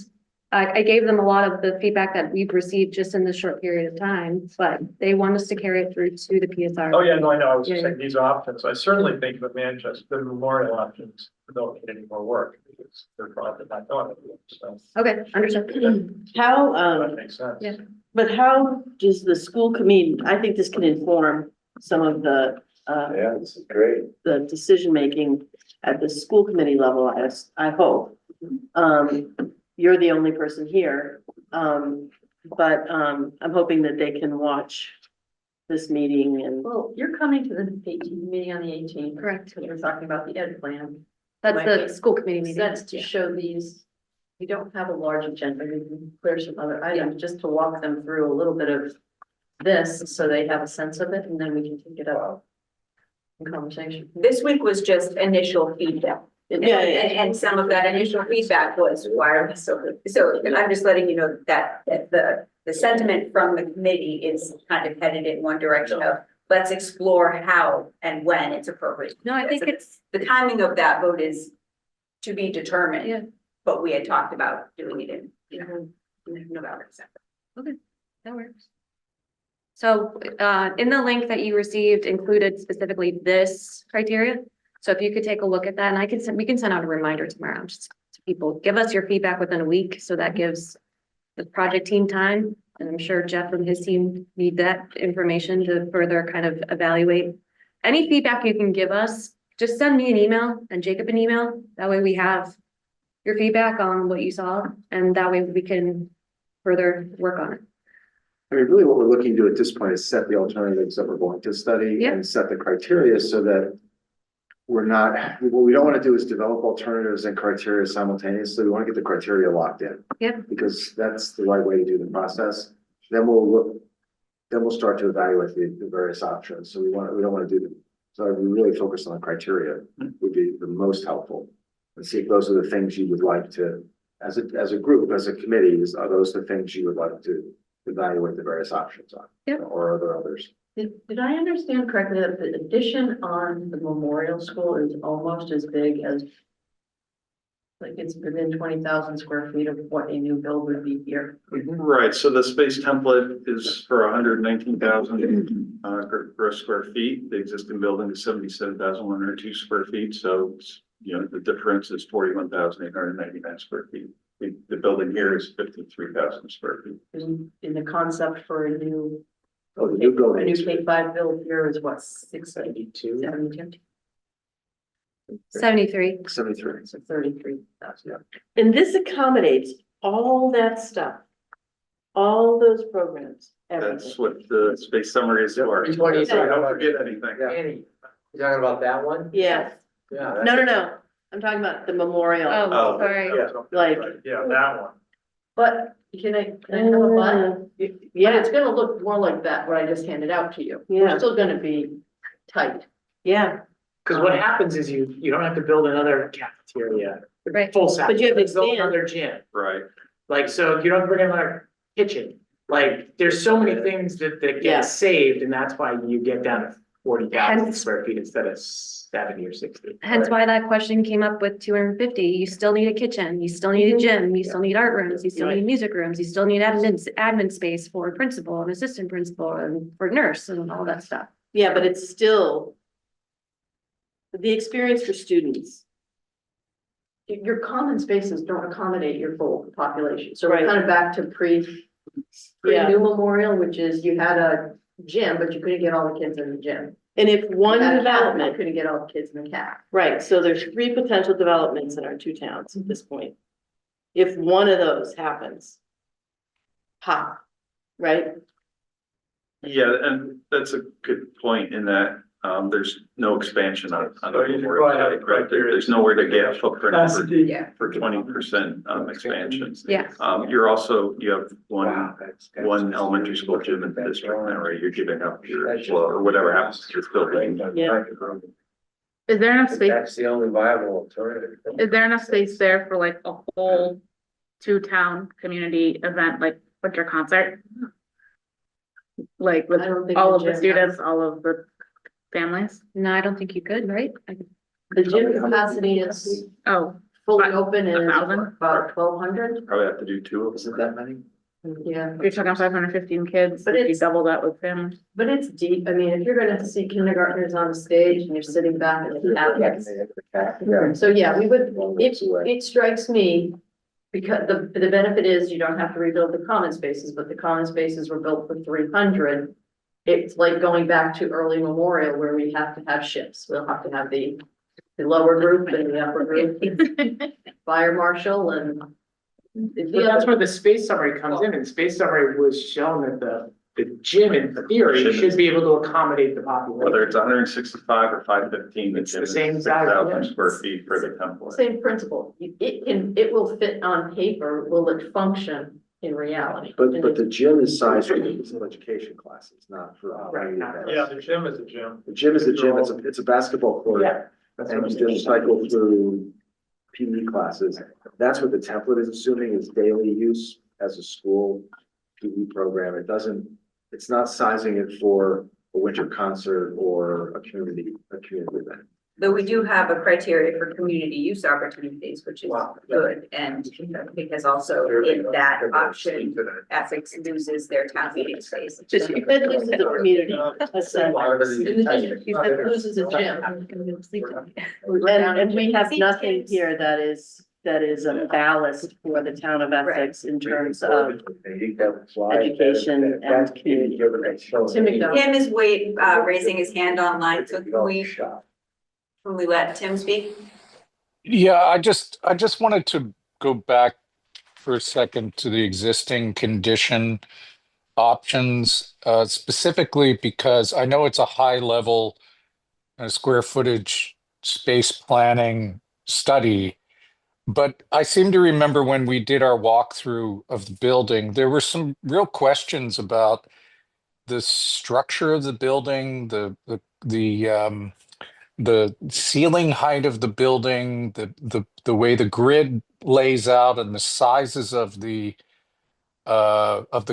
I gave them a lot of the feedback that we've received just in this short period of time, but they want us to carry it through to the PSR. Oh, yeah, no, I know. I was just Yeah. saying these options. I certainly think the the memorial options don't get any more work because they're probably not thought of. So Okay, understood. How, that makes sense. Yeah. but how does the school committee, I think this can inform some of the, Yeah, this is great. the decision-making at the school committee level, I hope. You're the only person here, but, I'm hoping that they can watch this meeting and. Well, you're coming to the meeting on the 18th. Correct. Because we're talking about the ed plan. That's Might the make school committee meeting. Sense to Yeah. show these, we don't have a large agenda, we can clear some other items, just to walk them through a little bit of this, so they have a sense of it, and then we can take it up in conversation. This week was just initial feedback. And some of that initial feedback was, why are we so I'm just letting you know that the sentiment from the committee is kind of headed in one direction of, let's explore how and when it's appropriate. No, I think it's, The timing of that vote is to be determined. Yeah. But we had talked about doing it in November, December. that works. So, in the link that you received included specifically this criteria. So if you could take a look at that, and we can send out a reminder tomorrow, just to people, give us your feedback within a week, so that gives the project team time. And I'm sure Jeff and his team need that information to further kind of evaluate. Any feedback you can give us, just send me an email and Jacob an email. That way we have your feedback on what you saw, and that way we can further work on it. I mean, really what we're looking to do at this point is set the alternatives that we're going to study Yep. and set the criteria so that we're not, what we don't want to do is develop alternatives and criteria simultaneously. We want to get the criteria locked in. Yep. Because that's the right way to do the process. Then we'll start to evaluate the various options. So we don't want to do, so we really focus on the criteria would be the most helpful. And see if those are the things you would like to, as a group, as a committee, are those the things you would like to evaluate the various options on? Yep. Or are there others? Did I understand correctly that the addition on the Memorial School is almost as big as, like, it's within 20,000 square feet of what a new build would be here? Right, so the space template is for 119,000 gross square feet. The existing building is 77,102 square feet, so you know, the difference is 41,899 square feet. The building here is 53,000 square feet. In the concept for a new. Oh, the new building. A new K-5 build here is what, 672? 73. 73. So 33,000. And this accommodates all that stuff, all those programs, everything. That's what the space summary is for. 20, So don't forget anything. Annie, you talking about that one? Yes, Yeah. no, I'm talking about the memorial. Oh, sorry. Like, Yeah, that one. but can I have a but? Yeah, it's gonna look more like that, what I just handed out to you. We're still gonna be tight. Yeah. Cause what happens is you don't have to build another cafeteria, Right. full size. But you have to Build expand. another gym. Right. Like, so you don't have to bring another kitchen. Like, there's so many things that Yeah. get saved, and that's why you get down to 40,000 Hence- square feet instead of 70 or 60. Hence why that question came up with 250. You still need a kitchen, you still need a gym, you still need art rooms, you still need music rooms, you still need admin space for principal and assistant principal and for nurse and all that stuff. Yeah, but it's still the experience for students. Your common spaces don't accommodate your full population, so we're kind of back to pre-new memorial, which is you had a gym, but you couldn't get all the kids in the gym. And if one development couldn't get all the kids in the CAC. Right, so there's 3 potential developments in our 2 towns at this point. If one of those happens, pop, right? Yeah, and that's a good point in that, there's no expansion on the So you memorial probably have site, right? criteria. There's nowhere to get footprint Capacity. Yeah. for 20% expansion. Yeah. You have one elementary school gym in the district now, right? You're giving up your, well, or whatever happens to this building. Yeah. Is there enough space, That's the only viable alternative. is there enough space there for like a whole 2-town community event, like winter concert? Like with I don't think all the of the gym students, all of the families? No, I don't think you could, right? The gym capacity is Oh, fully open and is 1,000? about 1,200. Probably have to do 2 of Is them. it that many? Yeah, you're talking 515 kids, But if you it's- double that with families. but it's deep. I mean, if you're gonna see kindergartners on the stage and you're sitting back at the tablets. So yeah, we would, it strikes me, because the benefit is you don't have to rebuild the common spaces, but the common spaces were built for 300. It's like going back to early memorial where we have to have shifts. We'll have to have the lower group and the upper group, fire marshal and. But that's where the space summary comes in, and space summary was shown that the gym in theory should be able to accommodate the population. Whether it's 165 or 515, It's the gym is same size, 6,000 yeah. square feet for the template. Same principle. It will fit on paper. Will it function in reality? But the gym is sized for physical education classes, not for. Right, not- Yeah, the gym is a gym. The gym is a gym, it's a basketball court. Yeah. That's what I'm And you saying. just cycle through PE classes. That's what the template is assuming is daily use as a school PE program. It's not sizing it for a winter concert or a community event. Though we do have a criteria for community use opportunities, which is good, and because also in that option, Essex loses their town meeting space. Just you said loses the community. You said loses a gym. And we have nothing here that is a ballast for the town of Essex in terms of education and community. Tim McDonald. Tim is raising his hand online, so can we let Tim speak? Yeah, I just wanted to go back for a second to the existing condition options, specifically because I know it's a high level square footage space planning study, but I seem to remember when we did our walkthrough of the building, there were some real questions about the structure of the building, the ceiling height of the building, the way the grid lays out, and the sizes of the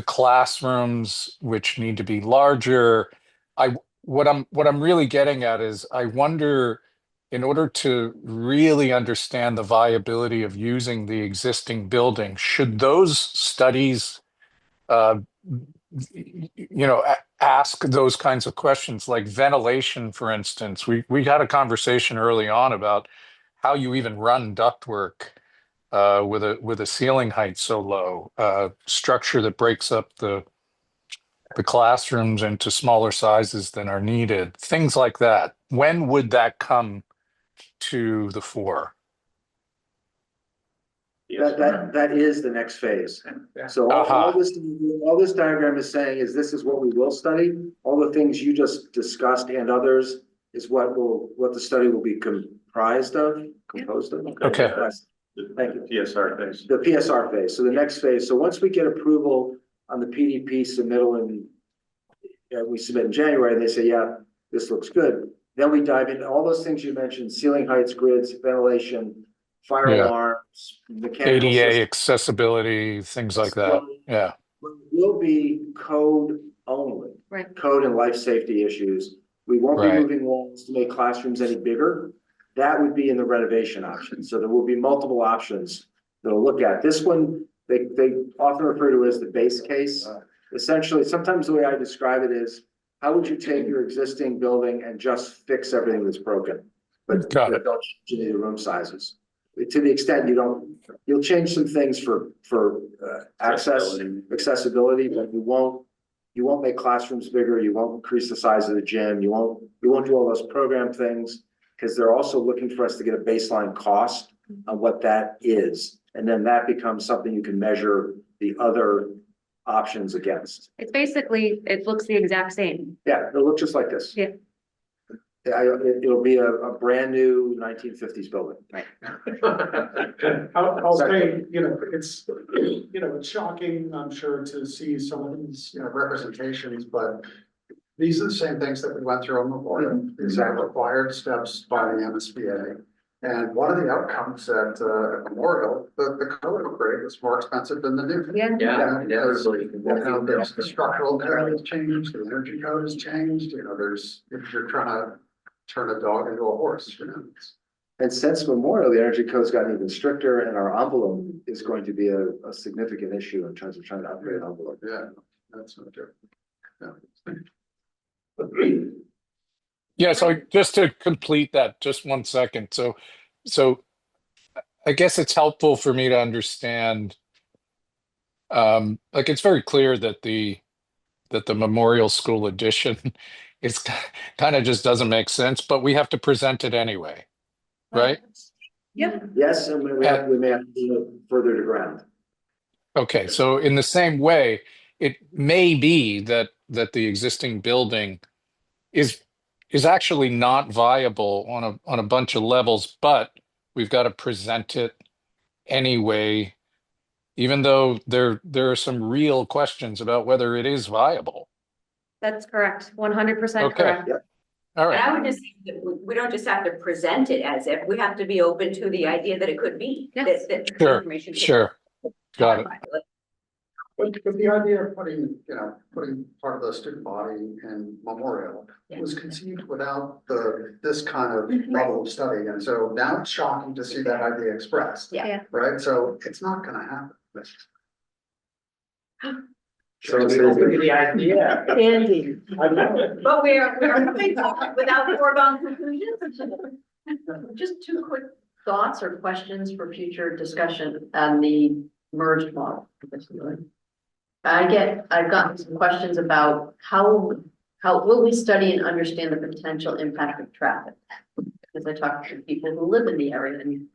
classrooms, which need to be larger. What I'm really getting at is I wonder, in order to really understand the viability of using the existing building, should those studies ask those kinds of questions, like ventilation, for instance. We had a conversation early on about how you even run ductwork with a ceiling height so low, structure that breaks up the classrooms into smaller sizes than are needed, things like that. When would that come to the fore? That is the next phase. So all this diagram is saying is this is what we will study. All the things you just discussed and others is what the study will be composed of. Okay. Thank you. PSR phase. The PSR phase. So the next phase. So once we get approval on the PDP submittal and we submit in January, they say, yeah, this looks good. Then we dive into all those things you mentioned: ceiling heights, grids, ventilation, fire alarms, mechanical ADA systems. accessibility, things like that. Yeah. Will be code only. Right. Code and life safety issues. We won't be moving walls to make classrooms any bigger. That would be in the renovation option. So there will be multiple options that we'll look at. This one, they often refer to as the base case. Essentially, sometimes the way I describe it is, how would you take your existing building and just fix everything that's broken? But don't change any of the room sizes. To the extent you'll change some things for accessibility, but you won't make classrooms bigger. You won't increase the size of the gym. You won't do all those program things, because they're also looking for us to get a baseline cost on what that is. And then that becomes something you can measure the other options against. It's basically, it looks the exact same. Yeah, it'll look just like this. Yeah. It'll be a brand new 1950s building. Right. I'll say, it's, it's shocking, I'm sure, to see some of these, representations, but these are the same things that we went through on Memorial. These are required steps by the MSBA. And one of the outcomes at Memorial, the code upgrade was more expensive than the new. There's the structural code has changed, the energy code has changed, if you're trying to turn a dog into a horse, And since Memorial, the energy code's gotten even stricter, and our envelope is going to be a significant issue in terms of trying to upgrade envelope. Yeah, that's no joke. Yeah, so just to complete that, just 1 second. So I guess it's helpful for me to understand, like it's very clear that the Memorial School addition is kind of just doesn't make sense, but we have to present it anyway, right? Yep. Yes, and we may have to do it further to ground. Okay, so in the same way, it may be that the existing building is actually not viable on a bunch of levels, but we've got to present it anyway, even though there are some real questions about whether it is viable. That's correct. 100% correct. All And right, I would just, say that we don't just have to present it as if, we have to be open to the idea that it could be. Yes. That sure, information could sure. Got it. But the idea of putting part of the student body in memorial was conceived without this kind of level of study. And so now it's shocking to see that idea expressed. Yeah. Right? So it's not gonna happen. So Look at the idea. Andy, I know. But we're coming forward without foregone conclusions. Just two quick thoughts or questions for future discussion on the merged model. I've gotten some questions about how will we study and understand the potential impact of traffic? Because I talk to people who live in the area and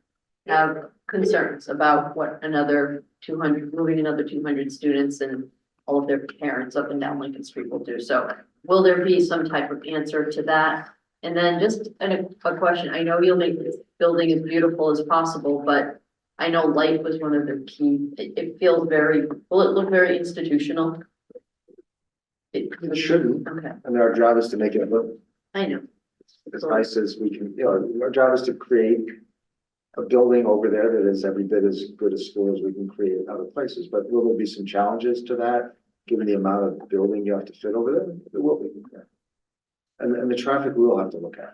have concerns about what moving another 200 students and all of their parents up and down Lincoln Street will do. So will there be some type of answer to that? And then just a question, I know you'll make this building as beautiful as possible, but I know light was one of the key, it feels will it look very institutional? It shouldn't, Okay, and our job is to make it look I know. as nice as we can, our job is to create a building over there that is every bit as good a school as we can create in other places, but will there be some challenges to that, given the amount of building you have to fit over there? There will be. And the traffic we will have to look at.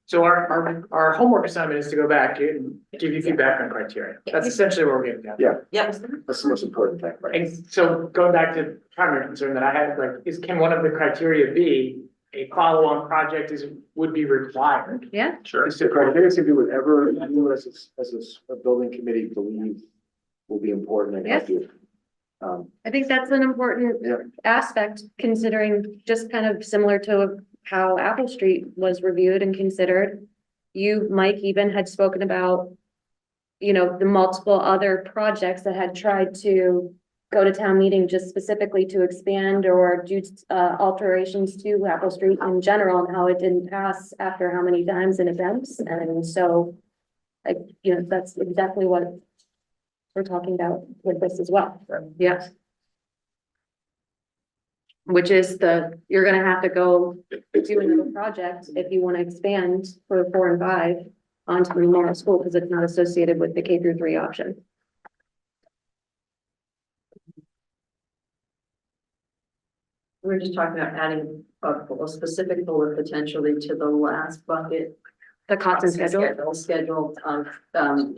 So our homework assignment is to go back and give you feedback on criteria. That's essentially what we're getting at. Yeah. Yep. That's the most important thing, right? And so going back to primary concern that I had, can one of the criteria be a follow-on project would be required? Yeah, Sure. The criteria to do whatever you as a building committee believe will be important and help you. I think that's an important Yeah. aspect, considering just kind of similar to how Apple Street was reviewed and considered. You, Mike, even had spoken about, the multiple other projects that had tried to go to town meeting just specifically to expand or do alterations to Apple Street in general, and how it didn't pass after how many times in events. And so, that's exactly what we're talking about with this as well. Yes. Which is you're gonna have to go do another project if you want to expand for 4 and 5 onto the Memorial School, because it's not associated with the K-3 option. We're just talking about adding a specific bullet potentially to the last bucket. The cost and schedule. Schedule of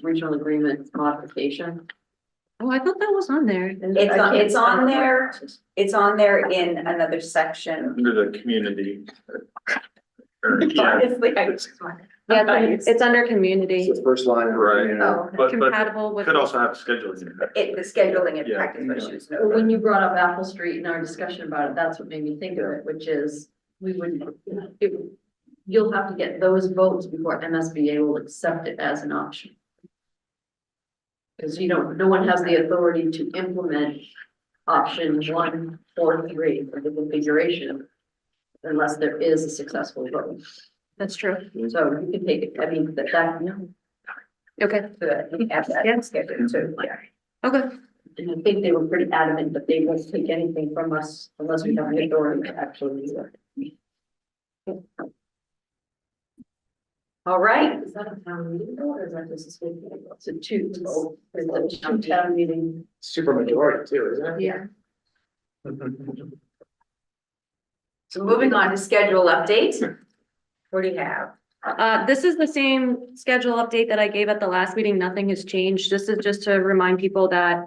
regional agreement modification. Oh, I thought that was on there. It's on there. It's on there in another section. Under the community. Honestly, I was. Yeah, it's under community, It's the first line. Right. Oh, But compatible with. could also have scheduling. the scheduling and Yeah. practice issues. Well, when you brought up Apple Street in our discussion about it, that's what made me think of it, which is you'll have to get those votes before MSBA will accept it as an option. Because no one has the authority to implement option 1 or 3 for the configuration unless there is a successful vote. That's true. So you can take it, I mean, Okay, Add that Yeah. schedule too. Yeah. okay. and I think they were pretty adamant that they won't take anything from us unless we have the authority to actually do it. All right. Is that a town meeting vote or is that just a school meeting vote? It's a two town meeting. Super majority too, isn't it? Yeah. So moving on to schedule updates. What do you have? This is the same schedule update that I gave at the last meeting. Nothing has changed. This is just to remind people that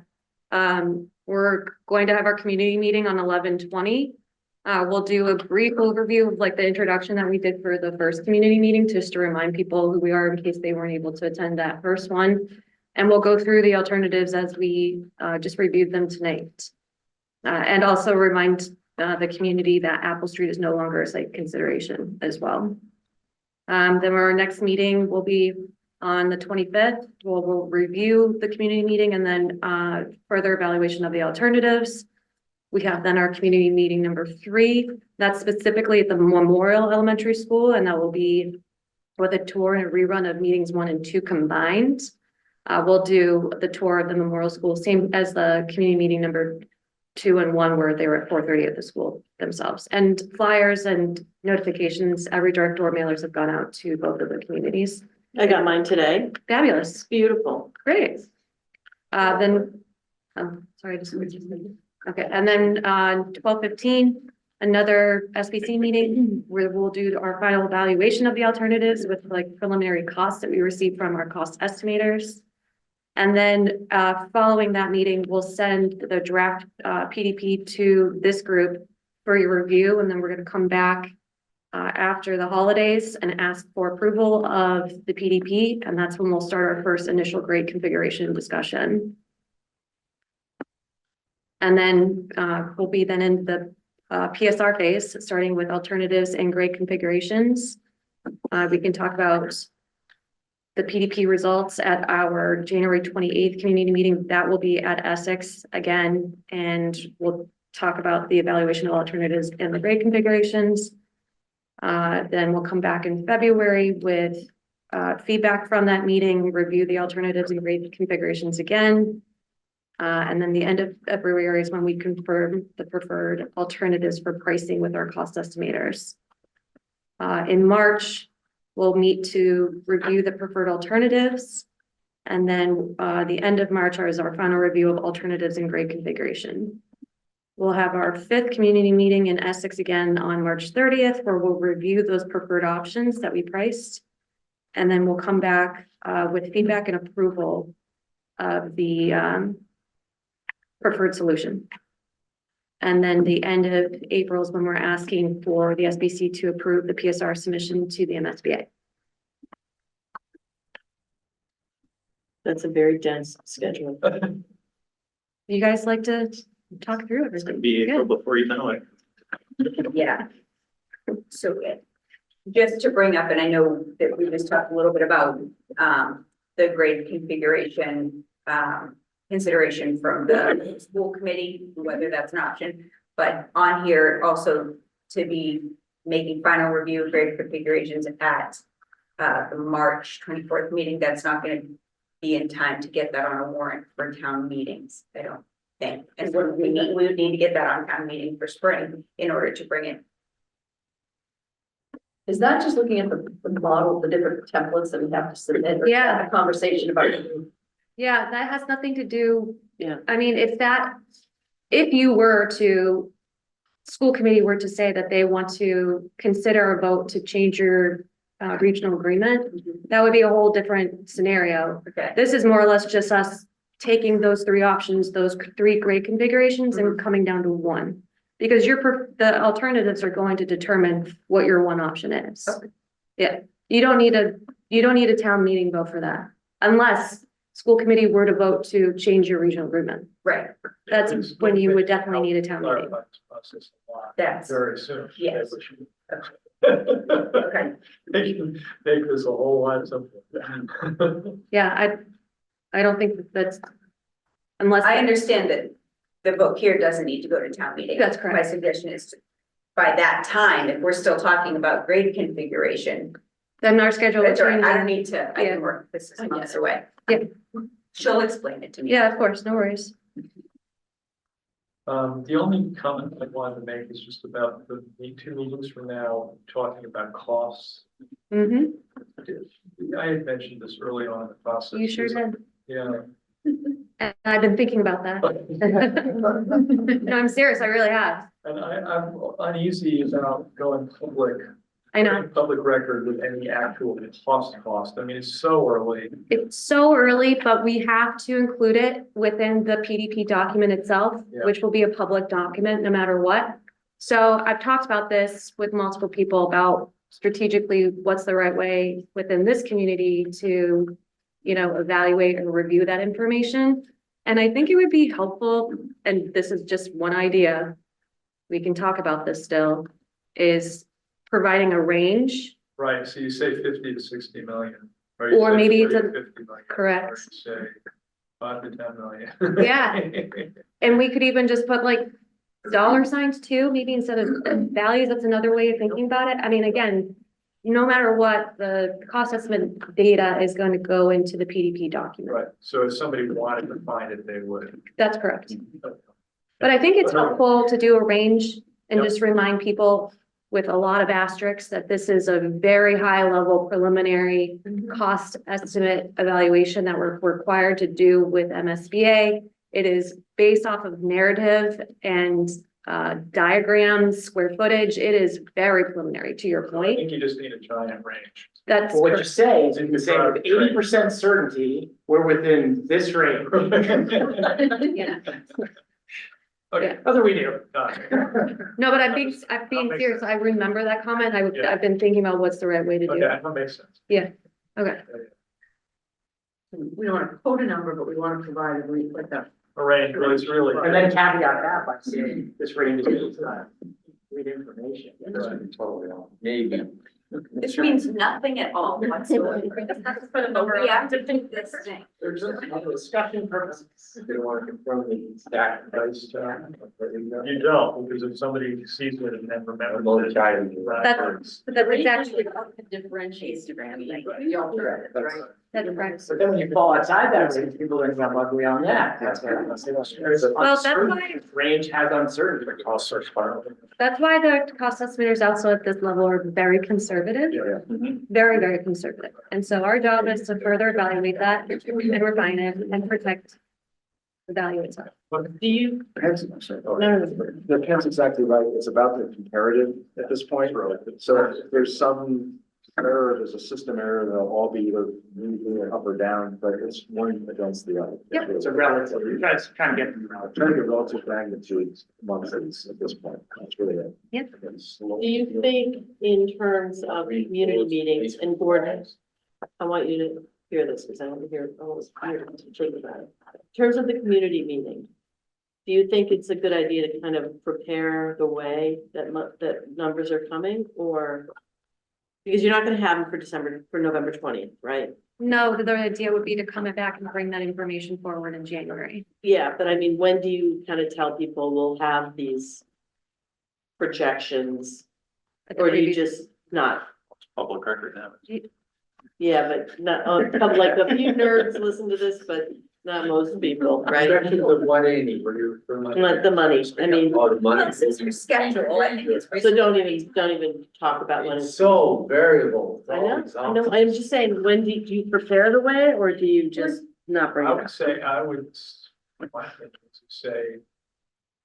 we're going to have our community meeting on 11/20. We'll do a brief overview of the introduction that we did for the first community meeting, just to remind people who we are in case they weren't able to attend that first one. And we'll go through the alternatives as we just reviewed them tonight. And also remind the community that Apple Street is no longer a site consideration as well. Then our next meeting will be on the 25th. We'll review the community meeting and then further evaluation of the alternatives. We have then our community meeting number 3. That's specifically at the Memorial Elementary School, and that will be with a tour and a rerun of meetings 1 and 2 combined. We'll do the tour of the Memorial School, same as the community meeting number 2 and 1 where they were at 4:30 at the school themselves. And flyers and notifications, every direct door mailers have gone out to both of the communities. I got mine today. Fabulous, Beautiful. great. Then, oh, sorry, just. Okay, and then on 12:15, another SBC meeting where we'll do our final evaluation of the alternatives with like preliminary costs that we received from our cost estimators. And then following that meeting, we'll send the draft PDP to this group for your review, and then we're going to come back after the holidays and ask for approval of the PDP, and that's when we'll start our first initial grade configuration discussion. And then we'll be then in the PSR phase, starting with alternatives and grade configurations. We can talk about the PDP results at our January 28th community meeting. That will be at Essex again, and we'll talk about the evaluation of alternatives and the grade configurations. Then we'll come back in February with feedback from that meeting, review the alternatives and grade configurations again. And then the end of February is when we confirm the preferred alternatives for pricing with our cost estimators. In March, we'll meet to review the preferred alternatives. And then the end of March is our final review of alternatives and grade configuration. We'll have our 5th community meeting in Essex again on March 30th, where we'll review those preferred options that we priced. And then we'll come back with feedback and approval of the preferred solution. And then the end of April is when we're asking for the SBC to approve the PSR submission to the MSBA. That's a very dense schedule. You guys like to talk through It's gonna everything? be April Good. before you know it. Yeah. So just to bring up, and I know that we just talked a little bit about the grade configuration consideration from the school committee, whether that's an option. But on here also to be making final review of grade configurations at the March 24th meeting. That's not going to be in time to get that on a warrant for town meetings, I don't think. And we would need to get that on town meeting for spring in order to bring it. Is that just looking at the model, the different templates that we have to submit? Or Yeah. have a conversation about. Yeah, that has nothing to do. Yeah. I mean, if you were to, school committee were to say that they want to consider a vote to change your regional agreement, that would be a whole different scenario. Okay. This is more or less just us taking those 3 options, those 3 grade configurations and coming down to 1. Because the alternatives are going to determine what your 1 option is. Okay. Yeah, you don't need a town meeting vote for that, unless school committee were to vote to change your regional agreement. Right. That's It's when you would gonna definitely need a town meeting. clarify this process a lot That's very soon. yes. Okay. Make this a whole lot simpler. Yeah, I don't think that's, unless. I understand that the vote here doesn't need to go to town meeting. That's correct. My suggestion is by that time, if we're still talking about grade configuration, Then our schedule would that's all right. change. I don't need to, I Yeah. can work, this is months away. Yeah. She'll explain it to me. Yeah, of course, no worries. The only comment I wanted to make is just about the 2 meetings from now, talking about costs. Mm-hmm, I had mentioned this early on in the process. you sure did. Yeah. And I've been thinking about that. No, I'm serious, I really have. And I'm uneasy about going public. I know. Public record with any actual cost. I mean, it's so early. It's so early, but we have to include it within the PDP document itself, Yeah. which will be a public document no matter what. So I've talked about this with multiple people about strategically what's the right way within this community to, evaluate and review that information. And I think it would be helpful, and this is just one idea, we can talk about this still, is providing a range. Right, so you say 50 to 60 million. Or maybe it's a- 50 million. correct. Or you say 5 to 10 million. Yeah. And we could even just put like dollar signs too, maybe instead of values. That's another way of thinking about it. I mean, again, no matter what, the cost estimate data is going to go into the PDP document. Right, so if somebody wanted to find it, they would. That's correct. But I think it's helpful to do a range and Yep. just remind people with a lot of asterisks that this is a very high level preliminary cost estimate evaluation that we're required to do with MSBA. It is based off of narrative and diagrams, square footage. It is very preliminary, to your I point. think you just need a giant range. That's Well, what you correct. say is you can say with 80% certainty, we're within this range. Yeah. Okay, that's what we do. No, but I'm being makes serious. I remember that comment. Yeah. I've been thinking about what's the right way to do Okay, it. that makes sense. Okay. We don't want to quote a number, but we want to provide a brief like that. A range, but it's really. And then caveat that by saying this range is read information. Totally on. Maybe. This means nothing at all whatsoever. But we have to do this thing. There's a discussion purposes. They don't want to confirm the stack price, You don't, because if somebody sees it and then remembers. Low it, child. That's exactly, Differentiates the brand. that's correct. But then when you fall outside that range, people are gonna ugly on that. That's why. There's Well, that's uncertainty. Range has uncertainty. Cost search file. That's why the cost estimators also at this level are very conservative, very, very conservative. And so our job is to further evaluate that and refine it and protect the value itself. Do you, Pam's exactly right. It's about the comparative at this point. So if there's some error, there's a system error, they'll all be either moving up or down, but it's one against the other. Yep. It's a relative, you guys kind of get them relative. Trying to get relative magnitudes amongst these at this point. That's really it. Yep. do you think in terms of community meetings and board, I want you to hear this because I want to hear, I want to think about it. In terms of the community meeting, do you think it's a good idea to kind of prepare the way that that numbers are coming, or? Because you're not gonna have them for November 20th, right? No, the idea would be to come back and bring that information forward in January. Yeah, but I mean, when do you kind of tell people we'll have these projections? At the Or do you previous- just not? Public record now. Yeah, but not, like a few nerds listen to this, but not most people, right? Especially with 180, where you're. Like the money, I mean, All the money. Well, since your schedule, I think it's. so don't even talk about when It's it's. so variable. It's I always know, I'm just saying, when do you prepare the way, or do you just not bring I it would up? say, my thinking is to say,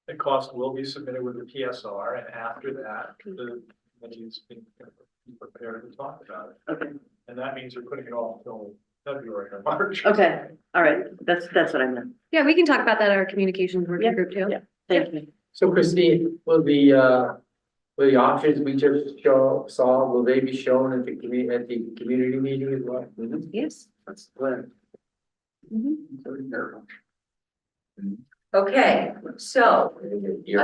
the cost will be submitted with the PSR, and after that, the committee's been prepared to talk about it. Okay, And that means you're putting it off until February or March. okay, all right, that's what I meant, Yeah, we can talk about that at our communications working Yeah, group too. yeah. Thank you. So Christine, will the options we just saw, will they be shown at the community meeting as well? Yes. That's the plan. Okay, so do you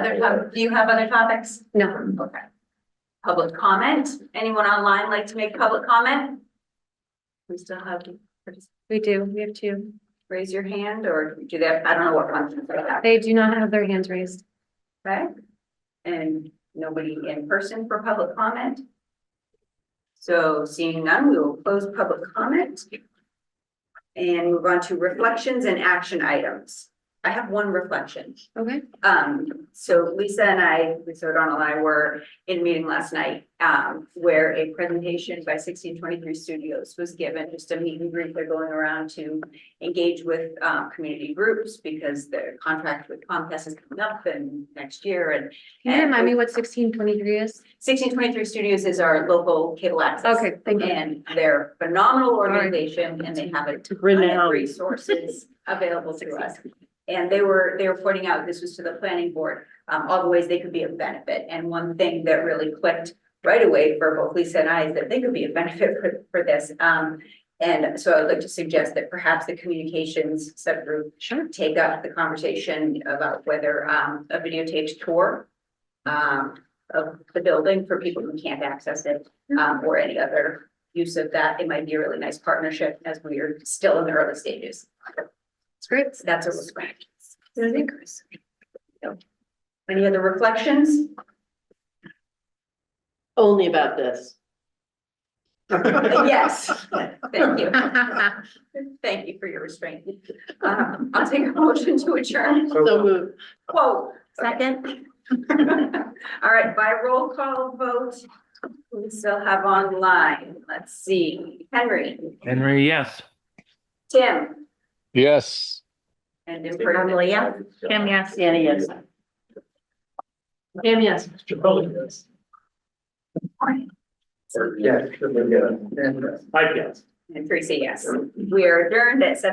have other topics? No. Okay. Public comment? Anyone online like to make public comment? We still have, We do. We have two. raise your hand or do they have, I don't know what functions they have, They do not have their hands raised. okay? And nobody in person for public comment? So seeing none, we will close public comment. And move on to reflections and action items. I have one reflection. Okay. So Lisa O'Donnell and I were in a meeting last night, where a presentation by 1623 Studios was given, just a meet and greet. They're going around to engage with, community groups because their contract with Comcast is coming up in next year and. Can you remind me what 1623 is? 1623 Studios is our local cable access. Okay, thank you. And they're a phenomenal organization and they have a ton of Renowned. resources available to us. And they were pointing out, this was to the planning board, all the ways they could be of benefit. And one thing that really clicked right away for both Lisa and I is that they could be a benefit for this. And so I would like to suggest that perhaps the communications subgroup take up the conversation about whether a videotaped tour of the building for people who can't access it, or any other use of that. It might be a really nice partnership as we are still in the early stages. It's great. That's a respect. Any other reflections? Only about this. Yes, thank you. Thank you for your restraint. I'll take a motion to adjourn. So moved. Whoa. Second, All right, by roll call vote, we still have online. Let's see. Henry, Henry, yes. Tim, Yes. and in person. Emily, yeah. Kim, yes. Annie, yes. Pam, yes. Yeah. I guess. And Tracy, yes. We are adjourned at 7:00.